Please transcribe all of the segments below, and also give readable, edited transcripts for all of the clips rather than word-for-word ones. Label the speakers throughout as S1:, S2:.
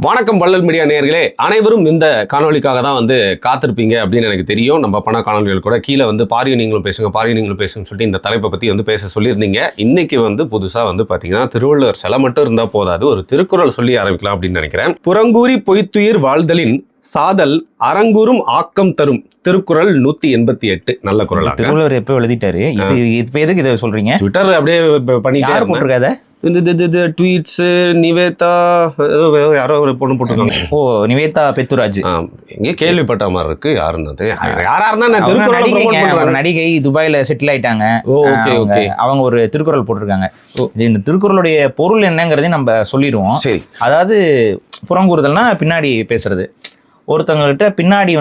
S1: வணக்கம் வள்ளல் மீடியா நேயர்களே, அனைவரும் இந்த காணொலிக்காக தான் காத்திருப்பீங்க அப்படின்னு எனக்கு தெரியும். நம்ம பண காணொலிகள் கூட கீழே பாரியும் நீங்களும் பேசுங்கன்னு சொல்லிட்டு இந்த தலைப்பை பற்றி பேச சொல்லியிருந்தீங்க. இன்னைக்கு புதுசாக பார்த்தீங்கன்னா திருவள்ளுவர் சிலை மட்டும் இருந்தால் போதாது, ஒரு திருக்குறள் சொல்லி ஆரம்பிக்கலாம் அப்படின்னு நினைக்கிறேன். புறங்கூறி பொய்த்துயிர் வாழ்தலின் சாதல் அறங்கூறும் ஆக்கம் தரும். திருக்குறள் 188. நல்ல குறள்.
S2: திருவள்ளுவர் எப்போ எழுதிட்டாரு? இப்போ எதுக்கு இதை சொல்றீங்க?
S1: ட்விட்டர் அப்படியே பண்ணிட்டே
S2: போட்டிருக்காத
S1: இந்த ட்வீட்ஸ் நிவேதா யாரோ ஒரு பொண்ணு போட்டிருக்காங்க.
S2: ஓ, நிவேதா பெத்துராஜ்.
S1: எங்கே கேள்விப்பட்ட மாதிரி இருக்கு. யாருன்னு யாரா இருந்தா
S2: நடிகை துபாயில செட்டில் ஆயிட்டாங்க.
S1: Okay okay.
S2: அவங்க ஒரு திருக்குறள் போட்டிருக்காங்க. இந்த திருக்குறளுடைய பொருள் என்னங்கிறதையும் நம்ம சொல்லிடுவோம்.
S1: சரி.
S2: அதாவது புறங்கூறுதல்னா பின்னாடி பேசுறது, ஒருத்தவங்கள்ட்ட பின்னாடி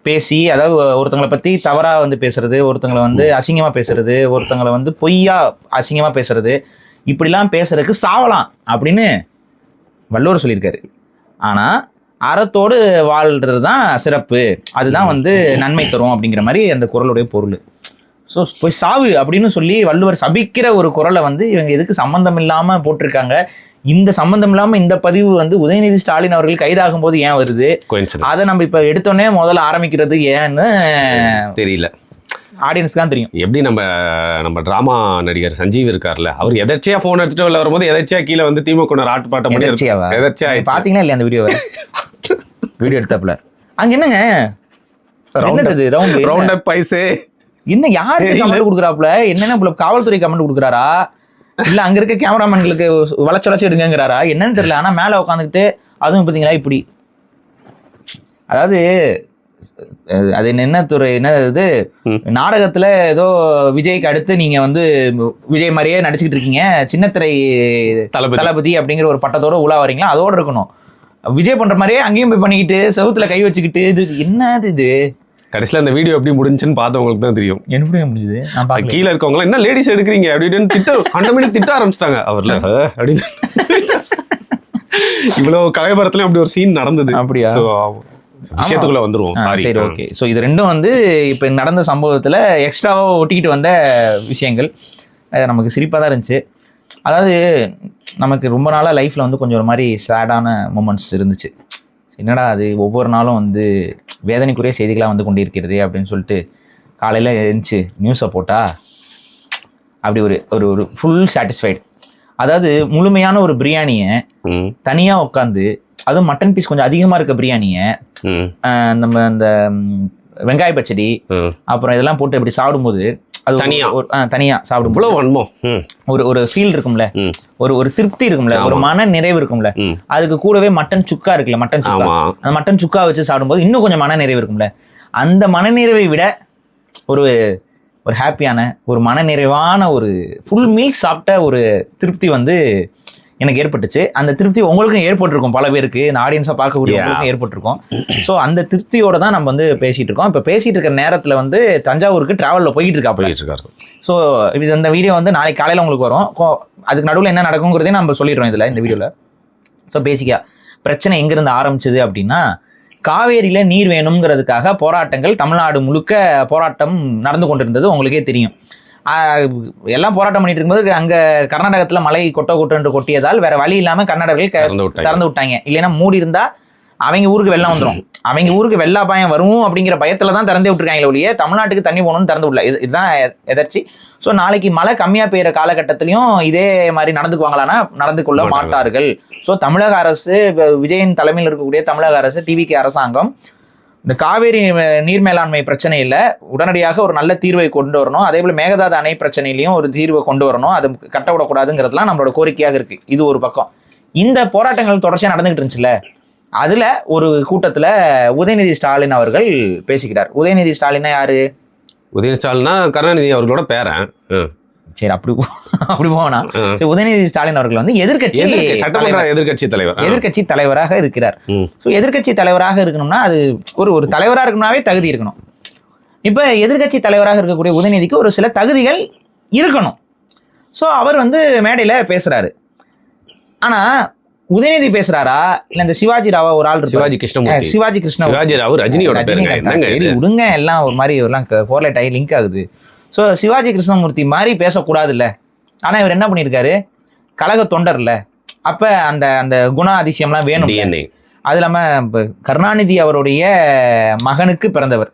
S2: பேசி, அதாவது ஒருத்தங்களை பற்றி தவறாக பேசுறது, ஒருத்தங்களை அசிங்கமாக பேசுறது, ஒருத்தங்களை பொய்யா அசிங்கமாக பேசுறது, இப்படிலாம் பேசுறதுக்கு சாவலாம் அப்படின்னு வள்ளுவர் சொல்லியிருக்காரு. ஆனால் அறத்தோடு வாழ்றது தான் சிறப்பு, அதுதான் நன்மை தரும் அப்படிங்கிற மாதிரி அந்த குறளுடைய பொருள். ஸோ போய் சாவு அப்படின்னு சொல்லி வள்ளுவர் சபிக்கிற ஒரு குறளை இவங்க எதுக்கு சம்மந்தம் இல்லாமல் போட்டிருக்காங்க? இந்த சம்பந்தம் இல்லாமல் இந்த பதிவு உதயநிதி ஸ்டாலின் அவர்கள் கைதாகும் போது ஏன் வருது? அதை நம்ம இப்போ எடுத்தோடனே முதல்ல ஆரம்பிக்கிறது ஏன்னு
S1: தெரியல.
S2: ஆடியன்ஸ்க்கு தான் தெரியும்.
S1: எப்படி நம்ம டிராமா நடிகர் சஞ்சீவ் இருக்கார்ல, அவர் எதர்ச்சியா போன் எடுத்துட்டு வெளில வரும்போது எதர்ச்சியா கீழே திமுக ஆட்டுப்பாட்டம் பண்ணி எதர்ச்சியா
S2: பாத்தீங்களா இல்லையா அந்த வீடியோவை? வீடியோ எடுத்தாப்புல அங்க என்னங்க
S1: ரவுண்ட் அப் பைசே
S2: இன்னும் யாருக்கு கமெண்ட் கொடுக்குறாப்புல? என்னென்ன காவல்துறை கமெண்ட் கொடுக்குறாரா, இல்ல அங்க இருக்க கேமராமேன்களுக்கு வளைச்சு எடுங்கிறாரா என்னன்னு தெரியல. ஆனா மேல உட்காந்துக்கிட்டு அதுவும் பாத்தீங்களா இப்படி, அதாவது அது என்ன துறை, என்னது நாடகத்துல ஏதோ விஜய்க்கு அடுத்து நீங்க விஜய் மாதிரியே நடிச்சுக்கிட்டு இருக்கீங்க, சின்னத்திரை தளபதி அப்படிங்கிற ஒரு பட்டத்தோட உலா வரீங்களா, அதோட இருக்கணும். விஜய் பண்ற மாதிரியே அங்கேயும் போய் பண்ணிக்கிட்டு செவுத்துல கை வச்சுக்கிட்டு இது என்னது இது?
S1: கடைசியில் அந்த வீடியோ எப்படி முடிஞ்சுன்னு பார்த்தவங்களுக்கு தான் தெரியும்.
S2: எப்படி முடிஞ்சது?
S1: கீழே இருக்கவங்க என்ன லேடிஸ் எடுக்கிறீங்க அப்படின்னு திட்ட ஆரம்பிச்சிட்டாங்க. அவர்ல அப்படின்னு இவ்வளவு கலைபரத்துலயும் அப்படி ஒரு சீன் நடந்தது.
S2: அப்படியா?
S1: விஷயத்துக்குள்ள வந்துருவோம்.
S2: சரி, ஓகே. ஸோ இது ரெண்டும் இப்போ நடந்த சம்பவத்தில் எக்ஸ்ட்ராவாக ஒட்டிக்கிட்டு வந்த விஷயங்கள் நமக்கு சிரிப்பாக தான் இருந்துச்சு. அதாவது நமக்கு ரொம்ப நாளாக லைஃப்பில் கொஞ்சம் ஒரு மாதிரி சேடான மூமெண்ட்ஸ் இருந்துச்சு. என்னடா அது ஒவ்வொரு நாளும் வேதனைக்குரிய செய்திகளாக கொண்டிருக்கிறது அப்படின்னு சொல்லிட்டு காலையில் எழுந்துச்சு நியூஸை போட்டால் அப்படி ஒரு ஃபுல் சாட்டிஸ்ஃபைடு. அதாவது முழுமையான ஒரு பிரியாணியை தனியாக உட்காந்து, அதுவும் மட்டன் பீஸ் கொஞ்சம் அதிகமாக இருக்க பிரியாணியை நம்ம அந்த வெங்காய பச்சடி அப்புறம் இதெல்லாம் போட்டு இப்படி சாப்பிடும்போது அது தனியா சாப்பிடும் ஒரு ஃபீல் இருக்கும்ல, ஒரு திருப்தி இருக்கும்ல, ஒரு மன நிறைவு இருக்கும்ல. அதுக்கு கூடவே மட்டன் சுக்கா இருக்குல்ல, மட்டன் சுக்கா, அந்த மட்டன் சுக்கா வச்சு சாப்பிடும்போது இன்னும் கொஞ்சம் மன நிறைவு இருக்கும்ல. அந்த மன நிறைவை விட ஒரு ஹாப்பியான ஒரு மன நிறைவான ஒரு ஃபுல் மீல் சாப்பிட்ட ஒரு திருப்தி எனக்கு ஏற்பட்டுச்சு. அந்த திருப்தி உங்களுக்கும் ஏற்பட்டிருக்கும், பல பேருக்கு, இந்த ஆடியன்ஸாக பார்க்கக்கூடியவங்களுக்கும் ஏற்பட்டிருக்கும். ஸோ அந்த திருப்தியோட தான் நம்ம பேசிகிட்டு இருக்கோம். இப்போ பேசிகிட்டு இருக்கிற நேரத்தில் தஞ்சாவூருக்கு ட்ராவலில் போயிட்டு இருக்காரு. ஸோ இது இந்த வீடியோ நாளைக்கு காலையில் உங்களுக்கு வரும். அதுக்கு நடுவில் என்ன நடக்குங்கிறதே நம்ம சொல்லிடுறோம் இந்த வீடியோவில். ஸோ பேசிக்காக பிரச்சனை எங்கேருந்து ஆரம்பிச்சது அப்படின்னா, காவேரியில் நீர் வேணுங்கிறதுக்காக போராட்டங்கள் தமிழ்நாடு முழுக்க போராட்டம் நடந்து கொண்டிருந்தது உங்களுக்கே தெரியும். எல்லாம் போராட்டம் பண்ணிட்டு இருக்கும்போது அங்கே கர்நாடகத்தில் மழை கொட்டன்று கொட்டியதால் வேற வழி இல்லாமல் கர்நாடகர்கள் திறந்து விட்டாங்க. இல்லைன்னா மூடி இருந்தா அவங்க ஊருக்கு வெள்ளம் வந்துடும், அவங்க ஊருக்கு வெள்ள அபாயம் வரும் அப்படிங்கிற பயத்துல தான் திறந்து விட்டுருக்காங்க ஒழிய தமிழ்நாட்டுக்கு தண்ணி போகணும்னு திறந்து விடல. இதுதான் எதர்ச்சி. ஸோ நாளைக்கு மழை கம்மியாக பெய்கிற காலகட்டத்திலையும் இதே மாதிரி நடந்துக்குவாங்களான்னா நடந்து கொள்ள மாட்டார்கள். ஸோ தமிழக அரசு, விஜயின் தலைமையில் இருக்கக்கூடிய தமிழக அரசு, டிவிகே அரசாங்கம் இந்த காவேரி நீர் மேலாண்மை பிரச்சனையில் உடனடியாக ஒரு நல்ல தீர்வை கொண்டு வரணும். அதே போல் மேகதாது அணை பிரச்சனையிலையும் ஒரு தீர்வை கொண்டு வரணும். அது கட்ட விடக்கூடாதுங்கிறதுலாம் நம்மளோட கோரிக்கையாக இருக்குது. இது ஒரு பக்கம். இந்த போராட்டங்கள் தொடர்ச்சியாக நடந்துகிட்டு இருந்துச்சுல்ல, அதில் ஒரு கூட்டத்தில் உதயநிதி ஸ்டாலின் அவர்கள் பேசிக்கிறார். உதயநிதி ஸ்டாலினா யாரு?
S1: உதயநிதி ஸ்டாலினா கருணாநிதி அவர்களோட பேரன்.
S2: சரி, அப்படி போனா சரி, உதயநிதி ஸ்டாலின் அவர்கள் எதிர்கட்சி தலைவராக இருக்கிறார். ஸோ எதிர்கட்சி தலைவராக இருக்கணும்னா அது ஒரு தலைவராக இருக்கணும்னாவே தகுதி இருக்கணும். இப்போ எதிர்கட்சி தலைவராக இருக்கக்கூடிய உதயநிதிக்கு ஒரு சில தகுதிகள் இருக்கணும். ஸோ அவர் மேடையில் பேசுறாரு. ஆனா உதயநிதி பேசுறாரா இல்ல இந்த சிவாஜி ராவா ஒரு ஆள் இருக்கு, சிவாஜி கிருஷ்ணராவ், ரஜினியோட விடுங்க, எல்லாம் ஒரு மாதிரி எல்லாம் கோர்லேட் ஆகி லிங்க் ஆகுது. ஸோ சிவாஜி கிருஷ்ணமூர்த்தி மாதிரி பேசக்கூடாது இல்லை. ஆனால் இவர் என்ன பண்ணியிருக்காரு, கழக தொண்டர்ல அப்ப அந்த அந்த குண அதிசயம்லாம் வேணும்.
S1: DNA.
S2: அது இல்லாம கருணாநிதி அவருடைய மகனுக்கு பிறந்தவர்.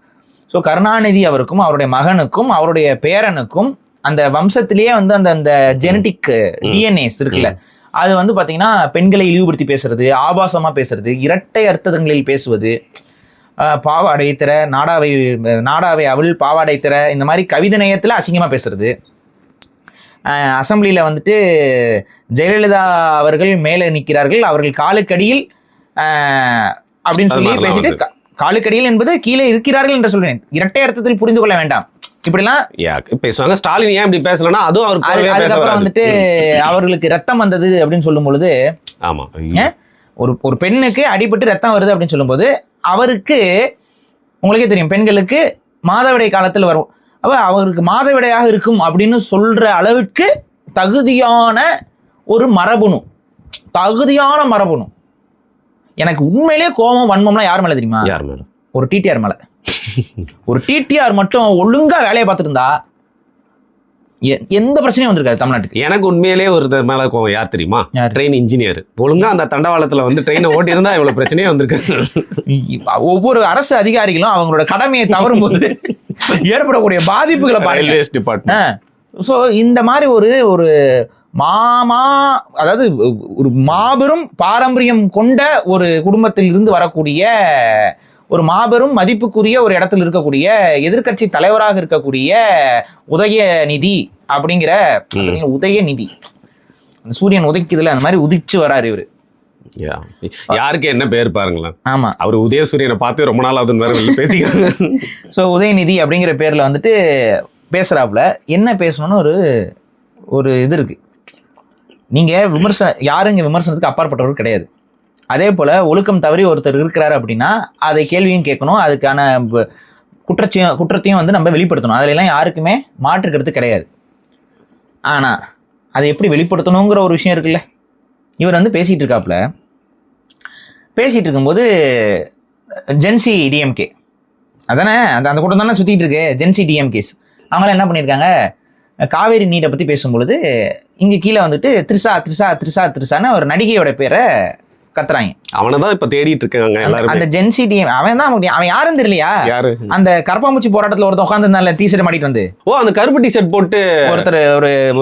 S2: ஸோ கருணாநிதி அவருக்கும் அவருடைய மகனுக்கும் அவருடைய பேரனுக்கும் அந்த வம்சத்திலேயே வந்து அந்த அந்த ஜெனட்டிக் டிஎன்ஏஸ் இருக்குல்ல, அது வந்து பாத்தீங்கன்னா பெண்களை இழிவுபடுத்தி பேசுறது, ஆபாசமா பேசுறது, இரட்டை அர்த்தங்களில் பேசுவது, பாவாடை திற, நாடாவை அவள் பாவாடை திற, இந்த மாதிரி கவிதை நயத்துல அசிங்கமா பேசுறது. அசம்பிளியில வந்துட்டு ஜெயலலிதா அவர்கள் மேலே நிற்கிறார்கள், அவர்கள் காலுக்கடியில் அப்படின்னு சொல்லி பேசிட்டு, காலுக்கடியில் என்பது கீழே இருக்கிறார்கள் என்று சொல்றேன். இரட்டை அர்த்தத்தில் புரிந்து கொள்ள வேண்டாம். இப்படிலாம்
S1: பேசுவாங்க. ஸ்டாலின் ஏன் இப்படி பேசலன்னா அதுவும்
S2: அதுக்கப்புறம் வந்துட்டு அவர்களுக்கு ரத்தம் வந்தது அப்படின்னு சொல்லும் பொழுது,
S1: ஆமா,
S2: ஒரு பெண்ணுக்கு அடிபட்டு ரத்தம் வருது அப்படின்னு சொல்லும்போது அவருக்கு, உங்களுக்கே தெரியும், பெண்களுக்கு மாதவிடை காலத்தில் வரும். அப்ப அவருக்கு மாதவிடையாக இருக்கும் அப்படின்னு சொல்ற அளவுக்கு தகுதியான ஒரு மரபணு, தகுதியான மரபணு. எனக்கு உண்மையிலேயே கோபம் வன்மம்லாம் யார் மேல தெரியுமா?
S1: யார் மேல?
S2: ஒரு டிடிஆர் மேல. ஒரு டிடிஆர் மட்டும் ஒழுங்கா வேலையை பார்த்துட்டு இருந்தா எந்த பிரச்சனையும் வந்திருக்காது தமிழ்நாட்டுக்கு.
S1: எனக்கு உண்மையிலேயே ஒரு மேல கோவம் யார் தெரியுமா? Train engineer. ஒழுங்கா அந்த தண்டவாளத்துல வந்து ட்ரெயினை ஓட்டி இருந்தா இவ்வளவு பிரச்சனையே வந்திருக்கு.
S2: ஒவ்வொரு அரசு அதிகாரிகளும் அவங்களோட கடமையை தவறும் போது ஏற்படக்கூடிய பாதிப்புகளை பாருங்க. ஸோ இந்த மாதிரி ஒரு அதாவது ஒரு மாபெரும் பாரம்பரியம் கொண்ட ஒரு குடும்பத்தில் இருந்து வரக்கூடிய ஒரு மாபெரும் மதிப்புக்குரிய ஒரு இடத்துல இருக்கக்கூடிய எதிர்க்கட்சி தலைவராக இருக்கக்கூடிய உதயநிதி அப்படிங்கிற, உதயநிதி சூரியன் உதைக்குதுல அந்த மாதிரி உதிச்சு வராரு இவரு.
S1: யாருக்கு என்ன பேர் பாருங்களேன்.
S2: ஆமா,
S1: அவர் உதயசூரியனை பார்த்து ரொம்ப நாள் ஆகுதுன்னு வேற பேசிக்கிறாங்க.
S2: ஸோ உதயநிதி அப்படிங்கிற பேர்ல வந்துட்டு பேசுறாப்புல. என்ன பேசணும்னு ஒரு இது இருக்கு. நீங்க யாரும் இங்க விமர்சனத்துக்கு அப்பாற்பட்டவர் கிடையாது. அதே போல ஒழுக்கம் தவறி ஒருத்தர் இருக்கிறாரு அப்படின்னா அதை கேள்வியும் கேட்கணும், அதுக்கான குற்றத்தையும் வந்து நம்ம வெளிப்படுத்தணும். அதுல எல்லாம் யாருக்குமே மாற்றுக்கிறது கிடையாது. ஆனா அதை எப்படி வெளிப்படுத்தணுங்கிற ஒரு விஷயம் இருக்குல்ல. இவர் வந்து பேசிட்டு இருக்காப்புல, பேசிட்டு இருக்கும்போது ஜென்சி டிஎம்கே அதானே அந்த கூட்டம் தானே சுத்திட்டு இருக்கு, ஜென்சி டிஎம்கேஸ். அவங்களாம் என்ன பண்ணியிருக்காங்க, காவேரி நீரை பத்தி பேசும்பொழுது இங்க கீழே வந்துட்டு த்ரிஷா த்ரிஷா த்ரிஷா த்ரிஷான்னு ஒரு நடிகையோட பேரை கத்துறாங்க.
S1: அவனதான் இப்ப தேடிட்டு இருக்காங்க எல்லாரும். அந்த
S2: ஜென்சி டிஎம் அவன் தான், அவன் யாரும் தெரியலையா? அந்த கருப்பாம்பூச்சி போராட்டத்துல ஒருத்தர் உட்காந்துருந்தால டிஷர்ட் மாட்டிட்டு வந்து,
S1: அந்த கருப்பு டிஷர்ட் போட்டு ஒருத்தர்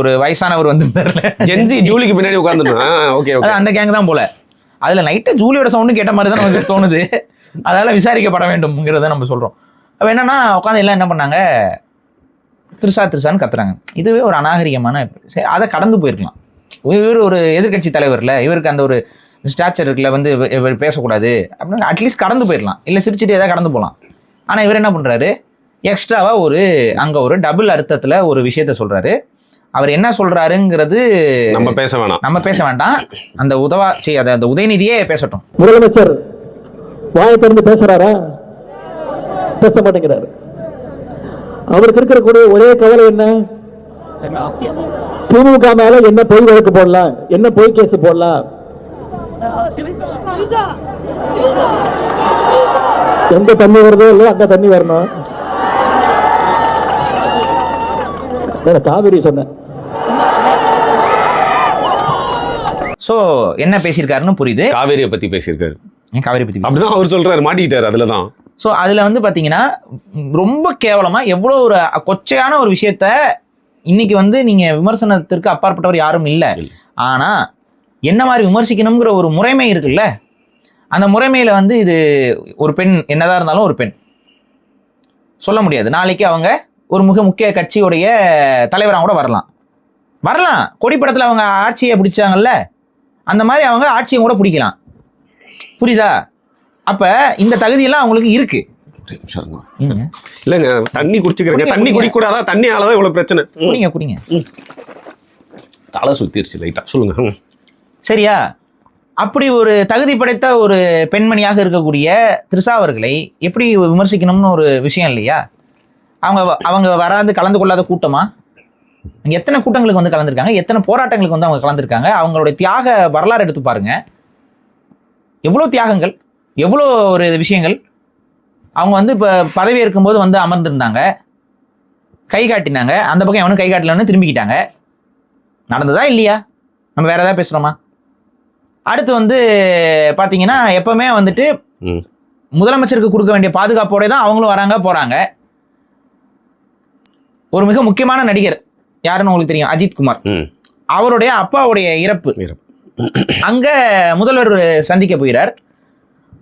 S2: ஒரு வயசானவர் வந்திருந்தாருல,
S1: ஜென்சி ஜூலிக்கு பின்னாடி உட்காந்துருந்தேன்.
S2: அந்த கேங் தான் போல. அதுல நைட்டு ஜூலியோட சவுண்டு கேட்ட மாதிரி தான் நமக்கு தோணுது. அதெல்லாம் விசாரிக்கப்பட வேண்டும்ங்கிறத நம்ம சொல்றோம். அப்ப என்னன்னா உட்காந்து எல்லாம் என்ன பண்ணாங்க, த்ரிஷான்னு கத்துறாங்க. இதுவே ஒரு அநாகரிகமான, அதை கடந்து போயிருக்கலாம். இவர் ஒரு எதிர்கட்சி தலைவர்ல, இவருக்கு அந்த ஒரு ஸ்டாச்சர் இருக்குல்ல, வந்து பேசக்கூடாது அப்படின்னு அட்லீஸ்ட் கடந்து போயிடலாம், இல்லை சிரிச்சுட்டு ஏதாவது கடந்து போகலாம். ஆனால் இவர் என்ன பண்ணுறாரு, எக்ஸ்ட்ராவா அங்கே ஒரு டபுள் அர்த்தத்தில் ஒரு விஷயத்த சொல்றாரு. அவர் என்ன சொல்றாருங்கிறது நம்ம பேச வேண்டாம். அந்த அந்த உதயநிதியே பேசட்டும்.
S3: முதலமைச்சர் வாயை திறந்து பேசுறாரா? பேச மாட்டேங்கிறாரு. அவருக்கு இருக்கக்கூடிய ஒரே கவலை என்ன, திமுக மேல என்ன பொய் வழக்கு போடலாம், என்ன பொய் கேஸ் போடலாம், எங்க தண்ணி வருதோ இல்லையோ அங்க தண்ணி வரணும். காவிரி சொன்ன.
S2: சோ என்ன பேசியிருக்காருன்னு புரியுது.
S1: காவேரியை பத்தி பேசியிருக்காரு.
S2: காவேரி பத்தி
S1: அப்படிதான் அவர் சொல்றாரு, மாட்டிக்கிட்டாரு அதுலதான்.
S2: ஸோ அதில் வந்து பார்த்தீங்கன்னா ரொம்ப கேவலமாக எவ்வளோ ஒரு கொச்சையான ஒரு விஷயத்த இன்னைக்கு வந்து நீங்கள் விமர்சனத்திற்கு அப்பாற்பட்டவர் யாரும் இல்லை. ஆனால் என்ன மாதிரி விமர்சிக்கணுங்கிற ஒரு முறைமை இருக்குல்ல, அந்த முறைமையில் வந்து இது ஒரு பெண் என்னதான் இருந்தாலும் ஒரு பெண் சொல்ல முடியாது. நாளைக்கு அவங்க ஒரு மிக முக்கிய கட்சியுடைய தலைவராக கூட வரலாம். கொடிப்படத்தில் அவங்க ஆட்சியை பிடிச்சாங்கல்ல, அந்த மாதிரி அவங்க ஆட்சியை கூட பிடிக்கலாம். புரியுதா? அப்ப இந்த தகுதியெல்லாம் அவங்களுக்கு இருக்கு.
S1: இல்லங்க, தண்ணி குடிச்சுக்கிறீங்க, தண்ணி குடிக்கூடாதா? தண்ணியாலதான் இவ்வளவு பிரச்சனை.
S2: குடிங்க.
S1: தலை சுத்திருச்சு லைட்டா. சொல்லுங்க.
S2: சரியா? அப்படி ஒரு தகுதி படைத்த ஒரு பெண்மணியாக இருக்கக்கூடிய த்ரிஷா அவர்களை எப்படி விமர்சிக்கணும்னு ஒரு விஷயம் இல்லையா? அவங்க வராது கலந்து கொள்ளாத கூட்டமா? எத்தனை கூட்டங்களுக்கு வந்து கலந்துருக்காங்க, எத்தனை போராட்டங்களுக்கு வந்து அவங்க கலந்துருக்காங்க. அவங்களுடைய தியாக வரலாறு எடுத்து பாருங்க. எவ்வளோ தியாகங்கள், எவ்வளோ ஒரு விஷயங்கள். அவங்க வந்து இப்போ பதவி இருக்கும்போது வந்து அமர்ந்திருந்தாங்க, கை காட்டினாங்க, அந்த பக்கம் எவனும் கை காட்டலன்னு திரும்பிக்கிட்டாங்க. நடந்ததா இல்லையா? நம்ம வேற ஏதாவது பேசுகிறோமா? அடுத்து வந்து பாத்தீங்கன்னா எப்பவுமே வந்துட்டு
S1: ம்.
S2: முதலமைச்சருக்கு கொடுக்க வேண்டிய பாதுகாப்போட தான் அவங்களும் வராங்க போறாங்க. ஒரு மிக முக்கியமான நடிகர் யாருன்னு உங்களுக்கு தெரியும், அஜித் குமார்.
S1: ம்.
S2: அவருடைய அப்பாவுடைய இறப்பு அங்க முதல்வர் சந்திக்க போகிறார்.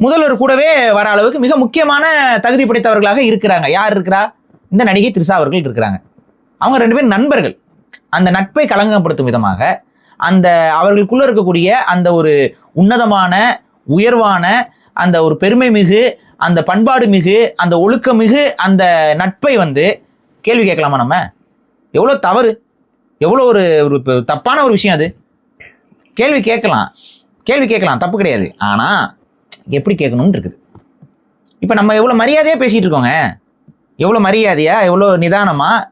S2: முதல்வர் கூடவே வர அளவுக்கு மிக முக்கியமான தகுதி படைத்தவர்களாக இருக்கிறாங்க. யார் இருக்கிறா? இந்த நடிகை த்ரிஷா அவர்கள் இருக்கிறாங்க. அவங்க 2 பேரும் நண்பர்கள். அந்த நட்பை களங்கப்படுத்தும் விதமாக அந்த அவர்களுக்குள்ள இருக்கக்கூடிய அந்த ஒரு உன்னதமான உயர்வான அந்த ஒரு பெருமை மிகு அந்த பண்பாடு மிகு அந்த ஒழுக்க மிகு அந்த நட்பை வந்து கேள்வி கேட்கலாமா? நம்ம எவ்வளோ தவறு, எவ்வளோ ஒரு தப்பான ஒரு விஷயம் அது. கேள்வி கேட்கலாம், தப்பு கிடையாது. ஆனால் எப்படி கேட்கணும்னு இருக்குது. இப்போ நம்ம எவ்வளோ மரியாதையாக பேசிகிட்டு இருக்கோங்க, எவ்வளோ மரியாதையாக, எவ்வளோ நிதானமாக,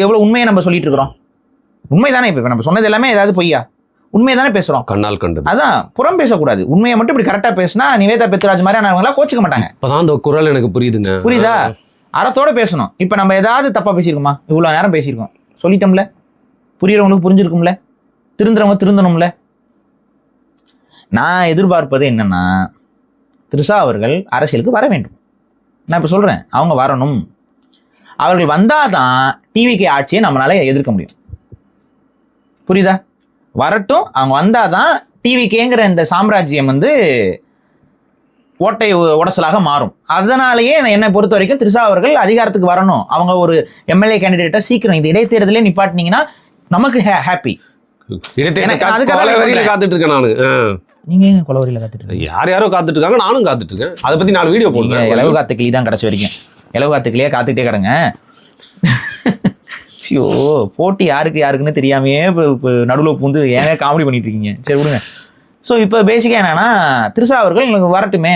S2: எவ்வளோ உண்மையை நம்ம சொல்லிட்டு இருக்கிறோம். உண்மை தானே. இப்போ நம்ம சொன்னது எல்லாமே ஏதாவது பொய்யா? உண்மையை தானே பேசுகிறோம்.
S1: கண்ணால் கண்டது.
S2: அதான் புறம் பேசக்கூடாது. உண்மையை மட்டும் இப்படி கரெக்டாக பேசினா நிவேதா பெத்ராஜ் மாதிரியானவங்களாம் கோச்சிக்க மாட்டாங்க.
S1: இப்போதான் அந்த குரல் எனக்கு புரியுதுங்க.
S2: புரியுதா? அறத்தோட பேசணும். இப்போ நம்ம ஏதாவது தப்பாக பேசியிருக்கோமா? இவ்வளோ நேரம் பேசியிருக்கோம், சொல்லிட்டோம்ல, புரியுறவங்களுக்கு புரிஞ்சிருக்கும்ல, திருந்துறவங்க திருந்தணும்ல. நான் எதிர்பார்ப்பது என்னன்னா, த்ரிஷா அவர்கள் அரசியலுக்கு வர வேண்டும். நான் இப்போ சொல்கிறேன், அவங்க வரணும். அவர்கள் வந்தால் தான் டிவிகே ஆட்சியை நம்மளால எதிர்க்க முடியும். புரியுதா? வரட்டும், அவங்க வந்தால் தான் டிவிகேங்கிற இந்த சாம்ராஜ்யம் வந்து ஓட்டை உடசலாக மாறும். அதனாலேயே என்னை பொறுத்த வரைக்கும் த்ரிஷா அவர்கள் அதிகாரத்துக்கு வரணும். அவங்க ஒரு எம்எல்ஏ கேண்டிடேட்டை சீக்கிரம் இந்த இடைத்தேர்தலே நிப்பாட்டினீங்கன்னா நமக்கு ஹாப்பி.
S1: காத்துட்டு இருக்கேன் நானு.
S2: நீங்க எங்க கொலவரியில காத்துட்டு இருக்கீங்க?
S1: யாரோ காத்துட்டு இருக்காங்க, நானும் காத்துட்டு இருக்கேன். அதை பத்தி 4 வீடியோ போடுங்க.
S2: இலவு காத்துக்கிளி தான் கடைசி வரைக்கும். இலவு காத்துக்கிளியே காத்துக்கிட்டே கிடங்க. ஐயோ, போட்டி யாருக்குன்னு தெரியாமையே இப்போ நடுவில் பூந்து ஏன் காமெடி பண்ணிட்டு இருக்கீங்க? சரி விடுங்க. ஸோ இப்போ பேசிக்காக என்னன்னா, த்ரிஷா அவர்கள் வரட்டுமே,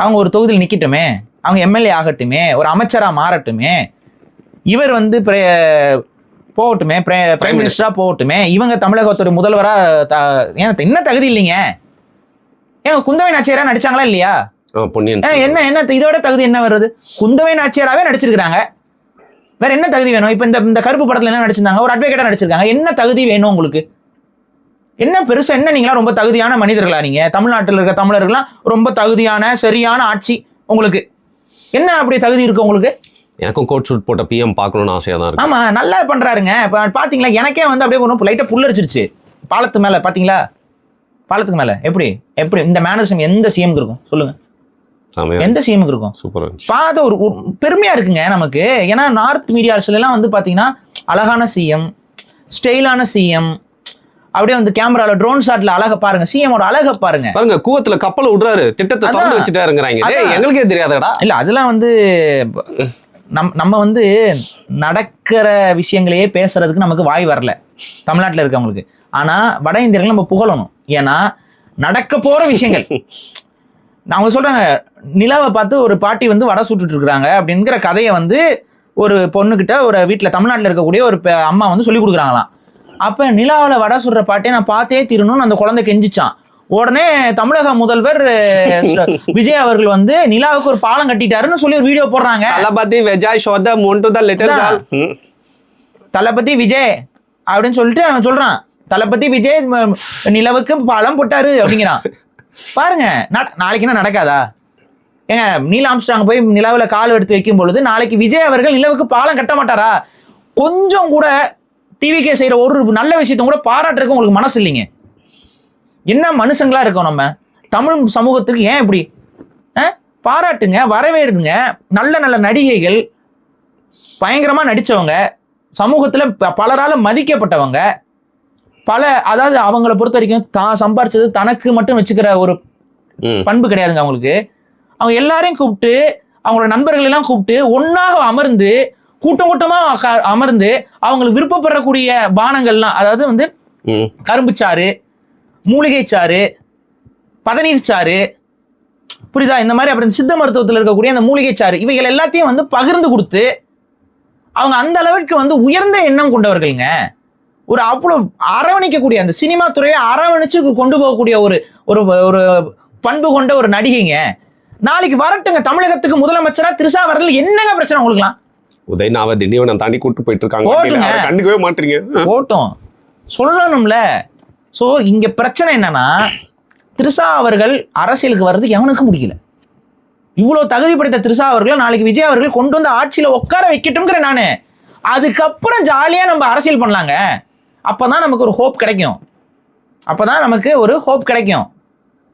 S2: அவங்க ஒரு தொகுதியில் நிற்கட்டுமே, அவங்க எம்எல்ஏ ஆகட்டுமே, ஒரு அமைச்சராக மாறட்டுமே, இவர் வந்து போகட்டுமே, பிரைம் மினிஸ்டரா போகட்டுமே, இவங்க தமிழகத்தோட முதல்வராக ஏன் என்ன தகுதி இல்லைங்க? ஏங்க குந்தவை நாச்சியாரா நடிச்சாங்களா இல்லையா? என்ன இதோட தகுதி என்ன வருது? குந்தவை நாச்சியாராவே நடிச்சிருக்காங்க, வேற என்ன தகுதி வேணும்? இப்ப இந்த கருப்பு படத்துல என்ன நடிச்சிருந்தாங்க? ஒரு அட்வொகேட்டா நடிச்சிருக்காங்க. என்ன தகுதி வேணும் உங்களுக்கு? என்ன பெருசா? என்ன நீங்களா ரொம்ப தகுதியான மனிதர்களா? நீங்க தமிழ்நாட்டில் இருக்க தமிழர்கள்லாம் ரொம்ப தகுதியான சரியான ஆட்சி உங்களுக்கு என்ன அப்படி தகுதி இருக்கு உங்களுக்கு?
S1: எனக்கும் கோட் ஷூட் போட்ட பிஎம் பார்க்கணும்னு ஆசையா தான் இருக்கு.
S2: ஆமா, நல்லா பண்றாருங்க. இப்ப பாத்தீங்களா, எனக்கே வந்து அப்படியே ஒன்றும் லைட்டா புல்லரிச்சிருச்சு. பாலத்து மேல பாத்தீங்களா? பாலத்துக்கு மேல எப்படி இந்த மேனரிசம் எந்த சிஎம்க்கு இருக்கும் சொல்லுங்க? எந்த சிஎம்க்கு இருக்கும்?
S1: சூப்பர்.
S2: பார்த்த ஒரு பெருமையா இருக்குங்க நமக்கு. ஏன்னா நார்த் மீடியாஸ்ல எல்லாம் வந்து பாத்தீங்கன்னா அழகான சிஎம், ஸ்டைலான சிஎம், அப்படியே வந்து கேமரால ட்ரோன் ஷாட்ல அழக பாருங்க, சிஎமோட அழக பாருங்க.
S1: பாருங்க, கூவத்துல கப்பலை விடுறாரு, திட்டத்தை திறந்து வச்சுட்டாருங்கறாங்க. எங்களுக்கே தெரியாதடா.
S2: இல்ல அதெல்லாம் வந்து நம்ம வந்து நடக்கிற விஷயங்களையே பேசுறதுக்கு நமக்கு வாய் வரல தமிழ்நாட்டில் இருக்கவங்களுக்கு. ஆனா வட இந்தியர்கள் நம்ம புகழணும். ஏன்னா நடக்க போற விஷயங்கள் அவங்க சொல்றாங்க. நிலாவை பார்த்து ஒரு பாட்டி வந்து வடை சுட்டுட்டு இருக்கிறாங்க அப்படிங்கிற கதையை வந்து ஒரு பொண்ணுகிட்ட ஒரு வீட்டில் தமிழ்நாட்டில் இருக்கக்கூடிய ஒரு அம்மா வந்து சொல்லி கொடுக்குறாங்களாம். அப்போ நிலாவில் வடை சுடுற பாட்டியை நான் பார்த்தே தீரணும்னு அந்த குழந்தை கெஞ்சிச்சான். உடனே தமிழக முதல்வர் விஜய் அவர்கள் வந்து நிலாவுக்கு ஒரு பாலம் கட்டிட்டாருன்னு சொல்லி ஒரு வீடியோ போடுறாங்க. தளபதி விஜய் அப்படின்னு சொல்லிட்டு அவன் சொல்றான், தளபதி விஜய் நிலவுக்கு பாலம் போட்டாரு அப்படிங்கிறான். பாருங்க, நாளைக்கு என்ன நடக்காதா? ஏங்க, நீல் ஆம்ஸ்ட்ராங் போய் நிலவுல கால் எடுத்து வைக்கும் பொழுது நாளைக்கு விஜய் அவர்கள் நிலவுக்கு பாலம் கட்ட மாட்டாரா? கொஞ்சம் கூட டிவிகே செய்யற ஒரு நல்ல விஷயத்த கூட பாராட்டுறதுக்கு உங்களுக்கு மனசு இல்லைங்க. என்ன மனுஷங்களா இருக்கோம் நம்ம தமிழ் சமூகத்துக்கு? ஏன் இப்படி? பாராட்டுங்க, வரவேறுங்க. நல்ல நல்ல நடிகைகள், பயங்கரமா நடிச்சவங்க, சமூகத்துல பலரால மதிக்கப்பட்டவங்க, அதாவது அவங்கள பொறுத்த வரைக்கும் தான் சம்பாரிச்சது தனக்கு மட்டும் வச்சுக்கிற ஒரு பண்பு கிடையாதுங்க அவங்களுக்கு. அவங்க எல்லாரையும் கூப்பிட்டு, அவங்களோட நண்பர்கள் எல்லாம் கூப்பிட்டு ஒன்னாக அமர்ந்து கூட்டம் கூட்டமா அமர்ந்து அவங்களுக்கு விருப்பப்படக்கூடிய பானங்கள்லாம், அதாவது வந்து கரும்புச்சாறு, மூலிகை சாறு, பதநீர் சாறு, புரியுதா? இந்த மாதிரி அப்புறம் சித்த மருத்துவத்தில் இருக்கக்கூடிய அந்த மூலிகை சாறு, இவைகள் எல்லாத்தையும் வந்து பகிர்ந்து கொடுத்து அவங்க அந்த அளவுக்கு வந்து உயர்ந்த எண்ணம் கொண்டவர்கள்ங்க. ஒரு அவ்வளோ அரவணைக்கக்கூடிய அந்த சினிமா துறையை அரவணைச்சு கொண்டு போகக்கூடிய ஒரு ஒரு பண்பு கொண்ட ஒரு நடிகைங்க. நாளைக்கு வரட்டுங்க தமிழகத்துக்கு முதலமைச்சரா த்ரிஷா வரதுல என்னங்க பிரச்சனை உங்களுக்குலாம்?
S1: உதயநாவை திடீர்னு தாண்டி கூட்டு போயிட்டு இருக்காங்க, கண்டுக்கவே மாட்டீங்க.
S2: போட்டும் சொல்லணும்ல, ஸோ இங்க பிரச்சனை என்னன்னா, த்ரிஷா அவர்கள் அரசியலுக்கு வர்றதுக்கு எவனுக்கும் முடியல. இவ்வளவு தகுதி படைத்த த்ரிஷா அவர்களை நாளைக்கு விஜய் அவர்கள் கொண்டு வந்து ஆட்சியில உட்கார வைக்கட்டும்ங்கிறேன் நானு. அதுக்கப்புறம் ஜாலியா நம்ம அரசியல் பண்ணலாங்க. அப்பதான் நமக்கு ஒரு ஹோப் கிடைக்கும்.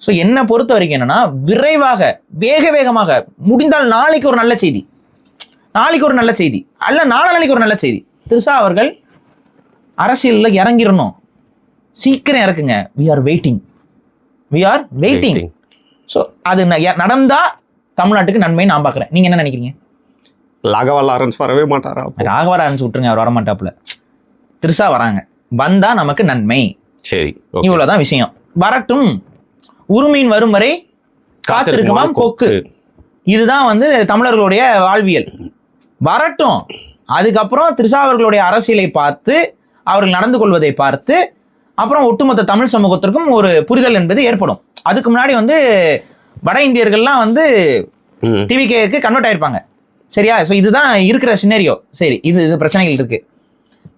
S2: ஸோ என்னை பொறுத்த வரைக்கும் என்னன்னா, விரைவாக வேகமாக முடிந்தால் நாளைக்கு ஒரு நல்ல செய்தி, அல்ல நாளைக்கு ஒரு நல்ல செய்தி, த்ரிஷா அவர்கள் அரசியலில் இறங்கிடணும். சீக்கிரம் இறக்குங்க. We are waiting. ஸோ அது நடந்தா தமிழ்நாட்டுக்கு நன்மை நான் பார்க்குறேன். நீங்க என்ன நினைக்கிறீங்க?
S1: ராகவா லாரன்ஸ் வரவே மாட்டாரா?
S2: ராகவா லாரன்ஸ் விட்டுருங்க, அவர் வரமாட்டாப்புல. த்ரிஷா வராங்க, வந்தா நமக்கு நன்மை.
S1: சரி,
S2: இவ்வளவுதான் விஷயம். வரட்டும், உரிமையின் வரும் வரை காத்திருக்குமாம் கொக்கு. இதுதான் வந்து தமிழர்களுடைய வாழ்வியல். வரட்டும், அதுக்கப்புறம் த்ரிஷா அவர்களுடைய அரசியலை பார்த்து, அவர்கள் நடந்து கொள்வதை பார்த்து, அப்புறம் ஒட்டுமொத்த தமிழ் சமூகத்திற்கும் ஒரு புரிதல் என்பது ஏற்படும். அதுக்கு முன்னாடி வந்து வட இந்தியர்கள்லாம் வந்து டிவிகேக்கு கன்வெர்ட் ஆயிருப்பாங்க. சரியா? ஸோ இதுதான் இருக்கிற சினேரியோ. சரி, இது பிரச்சனைகள் இருக்கு.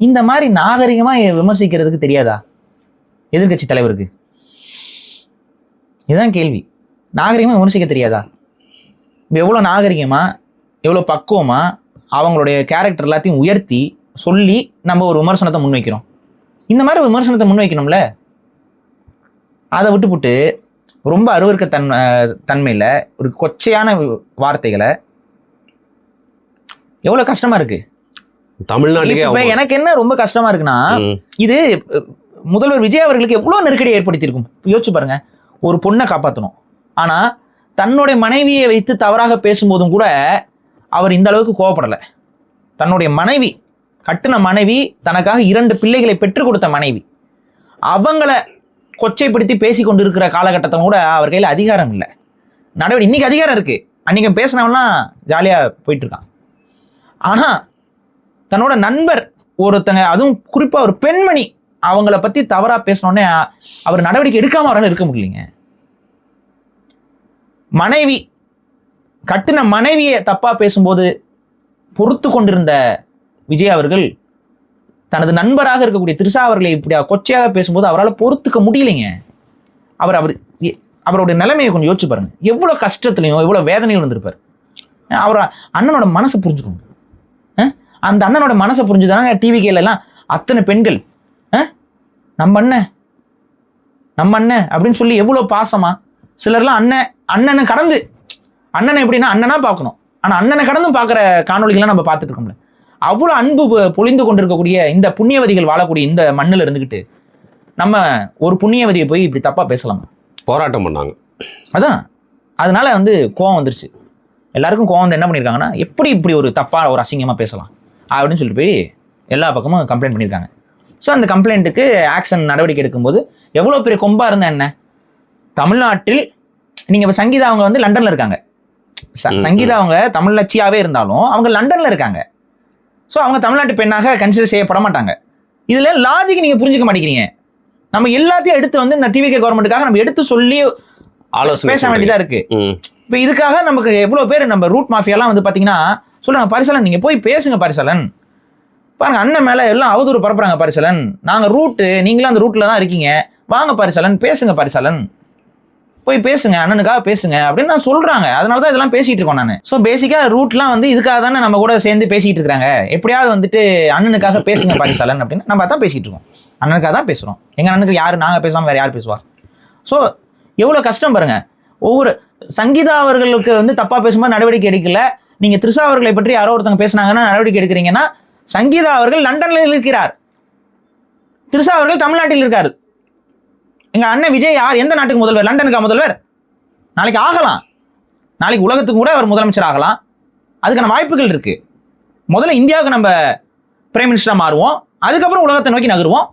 S2: இந்த மாதிரி நாகரிகமா விமர்சிக்கிறதுக்கு தெரியாதா எதிர்கட்சி தலைவருக்கு? இதுதான் கேள்வி. நாகரிகமா விமர்சிக்க தெரியாதா? எவ்வளோ நாகரிகமா, எவ்வளோ பக்குவமா அவங்களுடைய கேரக்டர் எல்லாத்தையும் உயர்த்தி சொல்லி நம்ம ஒரு விமர்சனத்தை முன்வைக்கிறோம். இந்த மாதிரி விமர்சனத்தை முன்வைக்கணும்ல. அதை விட்டுப்புட்டு ரொம்ப அருவருக்க தன்மையில் ஒரு கொச்சையான வார்த்தைகளை, எவ்வளோ கஷ்டமா இருக்கு தமிழ்நாட்டுக்கு. எனக்கு என்ன ரொம்ப கஷ்டமா இருக்குன்னா, இது முதல்வர் விஜய் அவர்களுக்கு எவ்வளோ நெருக்கடியை ஏற்படுத்தியிருக்கும் யோசிச்சு பாருங்க. ஒரு பொண்ணை காப்பாற்றணும், ஆனா தன்னுடைய மனைவியை வைத்து தவறாக பேசும்போதும் கூட அவர் இந்த அளவுக்கு கோவப்படலை. தன்னுடைய மனைவி, கட்டின மனைவி, தனக்காக 2 பிள்ளைகளை பெற்றுக் கொடுத்த மனைவி, அவங்கள கொச்சைப்படுத்தி பேசி கொண்டு இருக்கிற காலகட்டத்தில் கூட அவர் கையில் அதிகாரம் இல்லை. நடவடிக்கை இன்னைக்கு அதிகாரம் இருக்கு, அன்னைக்கு பேசினவன்லாம் ஜாலியா போயிட்டு இருக்கான். ஆனா தன்னோட நண்பர் ஒருத்தங்க, அதுவும் குறிப்பா ஒரு பெண்மணி, அவங்கள பத்தி தவறா பேசினோடனே அவர் நடவடிக்கை எடுக்காம அவரால் இருக்க முடியலைங்க. மனைவி, கட்டின மனைவியை தப்பா பேசும்போது பொறுத்து கொண்டிருந்த விஜய் அவர்கள் தனது நண்பராக இருக்கக்கூடிய த்ரிஷா அவர்களை இப்படி கொச்சையாக பேசும்போது அவரால் பொறுத்துக்க முடியலைங்க. அவருடைய நிலைமையை கொஞ்சம் யோசிச்சு பாருங்க. எவ்வளவு கஷ்டத்துலையும் எவ்வளவு வேதனையும் இருந்திருப்பார். அவர் அண்ணனோட மனசை புரிஞ்சுக்கணும். அந்த அண்ணனோட மனசை புரிஞ்சுதானே டிவிகேல எல்லாம் அத்தனை பெண்கள் நம்ம அண்ணன் அப்படின்னு சொல்லி எவ்வளவு பாசமா, சிலர்லாம் அண்ணனை கடந்து, அண்ணனை எப்படின்னா அண்ணனா பார்க்கணும், ஆனா அண்ணனை கடந்தும் பார்க்குற காணொலிகள்லாம் நம்ம பார்த்துட்டு இருக்கோம்ல. அவ்வளோ அன்பு பொழிந்து கொண்டிருக்கக்கூடிய இந்த புண்ணியவதிகள் வாழக்கூடிய இந்த மண்ணில் இருந்துக்கிட்டு நம்ம ஒரு புண்ணியவதியை போய் இப்படி தப்பா பேசலாமா?
S1: போராட்டம் பண்ணாங்க.
S2: அதான், அதனால வந்து கோவம் வந்துருச்சு. எல்லாருக்கும் கோவம் வந்து என்ன பண்ணியிருக்காங்கன்னா, எப்படி இப்படி ஒரு தப்பா ஒரு அசிங்கமா பேசலாம் அப்படின்னு சொல்லிட்டு போய் எல்லா பக்கமும் கம்ப்ளைண்ட் பண்ணியிருக்காங்க. ஸோ அந்த கம்ப்ளைண்ட்டுக்கு ஆக்ஷன் நடவடிக்கை எடுக்கும்போது எவ்வளோ பெரிய கொம்பா இருந்தா என்ன? தமிழ்நாட்டில் நீங்கள் இப்போ சங்கீதா அவங்க வந்து லண்டனில் இருக்காங்க. சங்கீதா அவங்க தமிழச்சியாவே இருந்தாலும் அவங்க லண்டனில் இருக்காங்க. ஸோ அவங்க தமிழ்நாட்டு பெண்ணாக கன்சிடர் செய்யப்பட மாட்டாங்க. இதில் லாஜிக் நீங்கள் புரிஞ்சுக்க மாட்டேங்கிறீங்க. நம்ம எல்லாத்தையும் எடுத்து வந்து இந்த டிவிகே கவர்மெண்ட்டுக்காக நம்ம எடுத்து சொல்லி ஆலோசனை பேச வேண்டியதாக இருக்கு. இப்போ இதுக்காக நமக்கு எவ்வளோ பேர் நம்ம ரூட் மாஃபியாலாம் வந்து பார்த்தீங்கன்னா சொல்லுங்க, பரிசலன் நீங்கள் போய் பேசுங்க பரிசலன், பாருங்க அண்ணன் மேலே எல்லாம் அவதூறு பரப்புறாங்க பரிசலன், நாங்கள் ரூட்டு, நீங்களும் அந்த ரூட்டில் தான் இருக்கீங்க, வாங்க பரிசலன் பேசுங்க, பரிசலன் போய் பேசுங்க, அண்ணனுக்காக பேசுங்க அப்படின்னு நான் சொல்றாங்க. அதனால தான் இதெல்லாம் பேசிட்டு இருக்கோம் நான். ஸோ பேசிக்காக ரூட்லாம் வந்து இதுக்காக தானே நம்ம கூட சேர்ந்து பேசிட்டு இருக்காங்க. எப்படியாவது வந்துட்டு அண்ணனுக்காக பேசுங்க பரிசலன் அப்படின்னு நம்ம தான் பேசிட்டு இருக்கோம். அண்ணனுக்காக தான் பேசுறோம். எங்க அண்ணனுக்கு யாரு, நாங்கள் பேசாமல் வேற யார் பேசுவா? ஸோ எவ்வளோ கஷ்டம் பாருங்க. ஒவ்வொரு சங்கீதா அவர்களுக்கு வந்து தப்பா பேசும்போது நடவடிக்கை எடுக்கல, நீங்க த்ரிஷா அவர்களை பற்றி யாரோ ஒருத்தங்க பேசினாங்கன்னா நடவடிக்கை எடுக்கிறீங்கன்னா, சங்கீதா அவர்கள் லண்டன்ல இருக்கிறார், த்ரிஷா அவர்கள் தமிழ்நாட்டில் இருக்காரு. எங்க அண்ணன் விஜய் யார், எந்த நாட்டுக்கு முதல்வர்? லண்டனுக்கா முதல்வர்? நாளைக்கு ஆகலாம், நாளைக்கு உலகத்துக்கு கூட அவர் முதலமைச்சர் ஆகலாம். அதுக்கான வாய்ப்புகள் இருக்கு. முதல்ல இந்தியாவுக்கு நம்ம பிரைம் மினிஸ்டரா மாறுவோம், அதுக்கப்புறம் உலகத்தை நோக்கி நகருவோம்.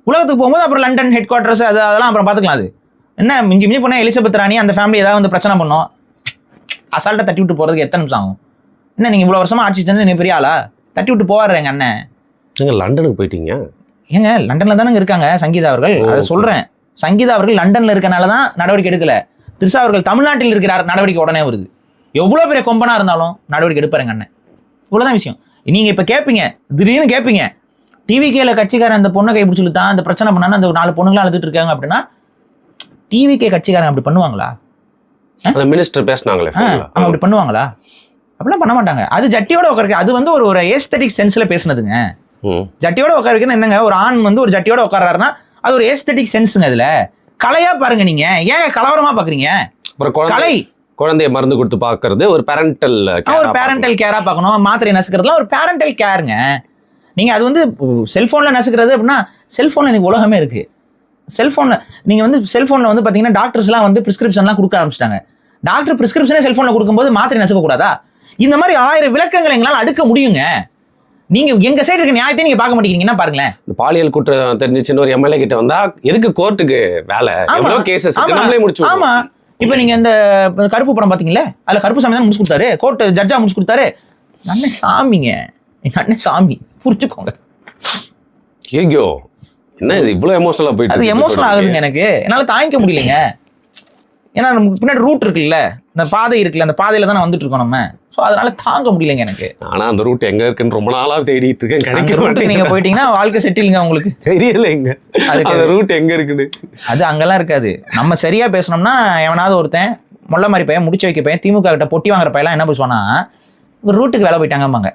S2: உலகத்துக்கு போகும்போது அப்புறம் லண்டன் ஹெட் குவார்டர்ஸ் அதெல்லாம் அப்புறம் பார்த்துக்கலாம். அது என்ன மிஞ்சி போனால் எலிசபெத் ராணி அந்த ஃபேமிலி ஏதாவது வந்து பிரச்சனை பண்ணோம், அசால்ட்டை தட்டி விட்டு போகிறதுக்கு எத்தனை நிமிஷம் ஆகும்? என்ன நீங்கள் இவ்வளோ வருஷமா ஆட்சி செஞ்சு நீங்கள் பெரிய ஆளா? தட்டி விட்டு போவார் எங்கள் அண்ணன்.
S1: நீங்கள் லண்டனுக்கு போயிட்டீங்க?
S2: ஏங்க லண்டனில் தானே இருக்காங்க சங்கீதா அவர்கள். அதை சொல்கிறேன், சங்கீதா அவர்கள் லண்டனில் இருக்கனால தான் நடவடிக்கை எடுக்கல. த்ரிஷா அவர்கள் தமிழ்நாட்டில் இருக்கிறார், நடவடிக்கை உடனே வருது. எவ்வளோ பெரிய கொம்பனா இருந்தாலும் நடவடிக்கை எடுப்பாருங்க அண்ணன். இவ்வளோதான் விஷயம். நீங்கள் இப்போ கேட்பீங்க, திடீர்னு கேட்பீங்க, டிவிகேல கட்சிக்காரன் அந்த பொண்ணை கைப்பிடிச்சு தான் அந்த பிரச்சனை பண்ணான்னு அந்த 4 பொண்ணுங்களாம் அழுதுட்டு இருக்காங்க அப்படின்னா டிவிகே கட்சிக்காரன் அப்படி பண்ணுவாங்களா?
S1: அந்த மினிஸ்டர் பேசினாங்களே
S2: அவங்க அப்படி பண்ணுவாங்களா? அப்படிலாம் பண்ண மாட்டாங்க. அது ஜட்டியோட உட்காருக்கு. அது வந்து ஒரு ஏஸ்தட்டிக் சென்ஸ்ல பேசுனதுங்க. ஜட்டியோட உட்காருக்குன்னு என்னங்க, ஒரு ஆண் வந்து ஒரு ஜட்டியோட உட்காராருன்னா அது ஒரு ஏஸ்தட்டிக் சென்ஸுங்க. அதுல கலையா பாருங்க. நீங்க ஏன் கலவரமா பாக்குறீங்க? கலை
S1: குழந்தைய மருந்து கொடுத்து பாக்குறது ஒரு பேரண்டல்
S2: கேரா பார்க்கணும். மாத்திரை நசுக்கிறதுலாம் ஒரு பேரண்டல் கேருங்க. நீங்க அது வந்து செல்போன்ல நசுக்கிறது அப்படின்னா செல்போன்ல எனக்கு உலகமே இருக்கு. செல்போன்ல நீங்க வந்து செல்போன்ல வந்து பாத்தீங்கன்னா டாக்டர்ஸ்லாம் வந்து பிரிஸ்கிரிப்ஷன்லாம் கொடுக்க ஆரம்பிச்சிட்டாங்க. டாக்டர் பிரிஸ்கிரிப்ஷனே செல்போன்ல கொடுக்கும்போது மாத்திரை நசுக்க கூடாதா? இந்த மாதிரி 1000 விளக்கங்கள் எங்களால் அடுக்க முடியுங்க. நீங்க எங்க சைடு இருக்க நியாயத்தை நீங்க பார்க்க மாட்டேங்கிறீங்கன்னா பாருங்களேன்.
S1: இந்த பாலியல் குற்றம் தெரிஞ்சிச்சுன்னு ஒரு எம்எல்ஏ கிட்ட வந்தா எதுக்கு கோர்ட்டுக்கு வேலை? எவ்வளவு கேசஸ் நம்மளே முடிச்சு.
S2: ஆமா, இப்ப நீங்க இந்த கருப்பு படம் பாத்தீங்களா? அதுல கருப்பு சாமி தான் முடிச்சு கொடுத்தாரு. கோர்ட் ஜட்ஜா முடிச்சு கொடுத்தாரு. அண்ணன் சாமிங்க, எங்க அண்ணன் சாமி, புரிச்சுக்கோங்க.
S1: ஐயோ, என்ன இது இவ்வளவு எமோஷனலா போயிட்டு?
S2: அது எமோஷனல் ஆகுதுங்க. எனக்கு என்னால தாங்கிக்க முடியலைங்க. ஏன்னா நமக்கு பின்னாடி ரூட் இருக்குல்ல, இந்த பாதை இருக்குல்ல, அந்த பாதையில தானே வந்துட்டு இருக்கோம் நம்ம. ஸோ அதனால தாங்க முடியலைங்க எனக்கு.
S1: ஆனா அந்த ரூட் எங்க இருக்குன்னு ரொம்ப நாளா தேடிட்டு இருக்கேன். கிடைக்க
S2: நீங்க போயிட்டீங்கன்னா வாழ்க்கை செட்டிலுங்க. உங்களுக்கு
S1: தெரியல எங்க அந்த ரூட் எங்க இருக்குன்னு.
S2: அது அங்கெல்லாம் இருக்காது. நம்ம சரியா பேசணும்னா எவனாவது ஒருத்தன் முள்ள மாதிரி பையன் முடிச்சு வைக்க பையன் திமுக கிட்ட பொட்டி வாங்குற பையெல்லாம் என்ன பேசுவானா, ஒரு ரூட்டுக்கு வேலை போயிட்டாங்கம்பாங்க.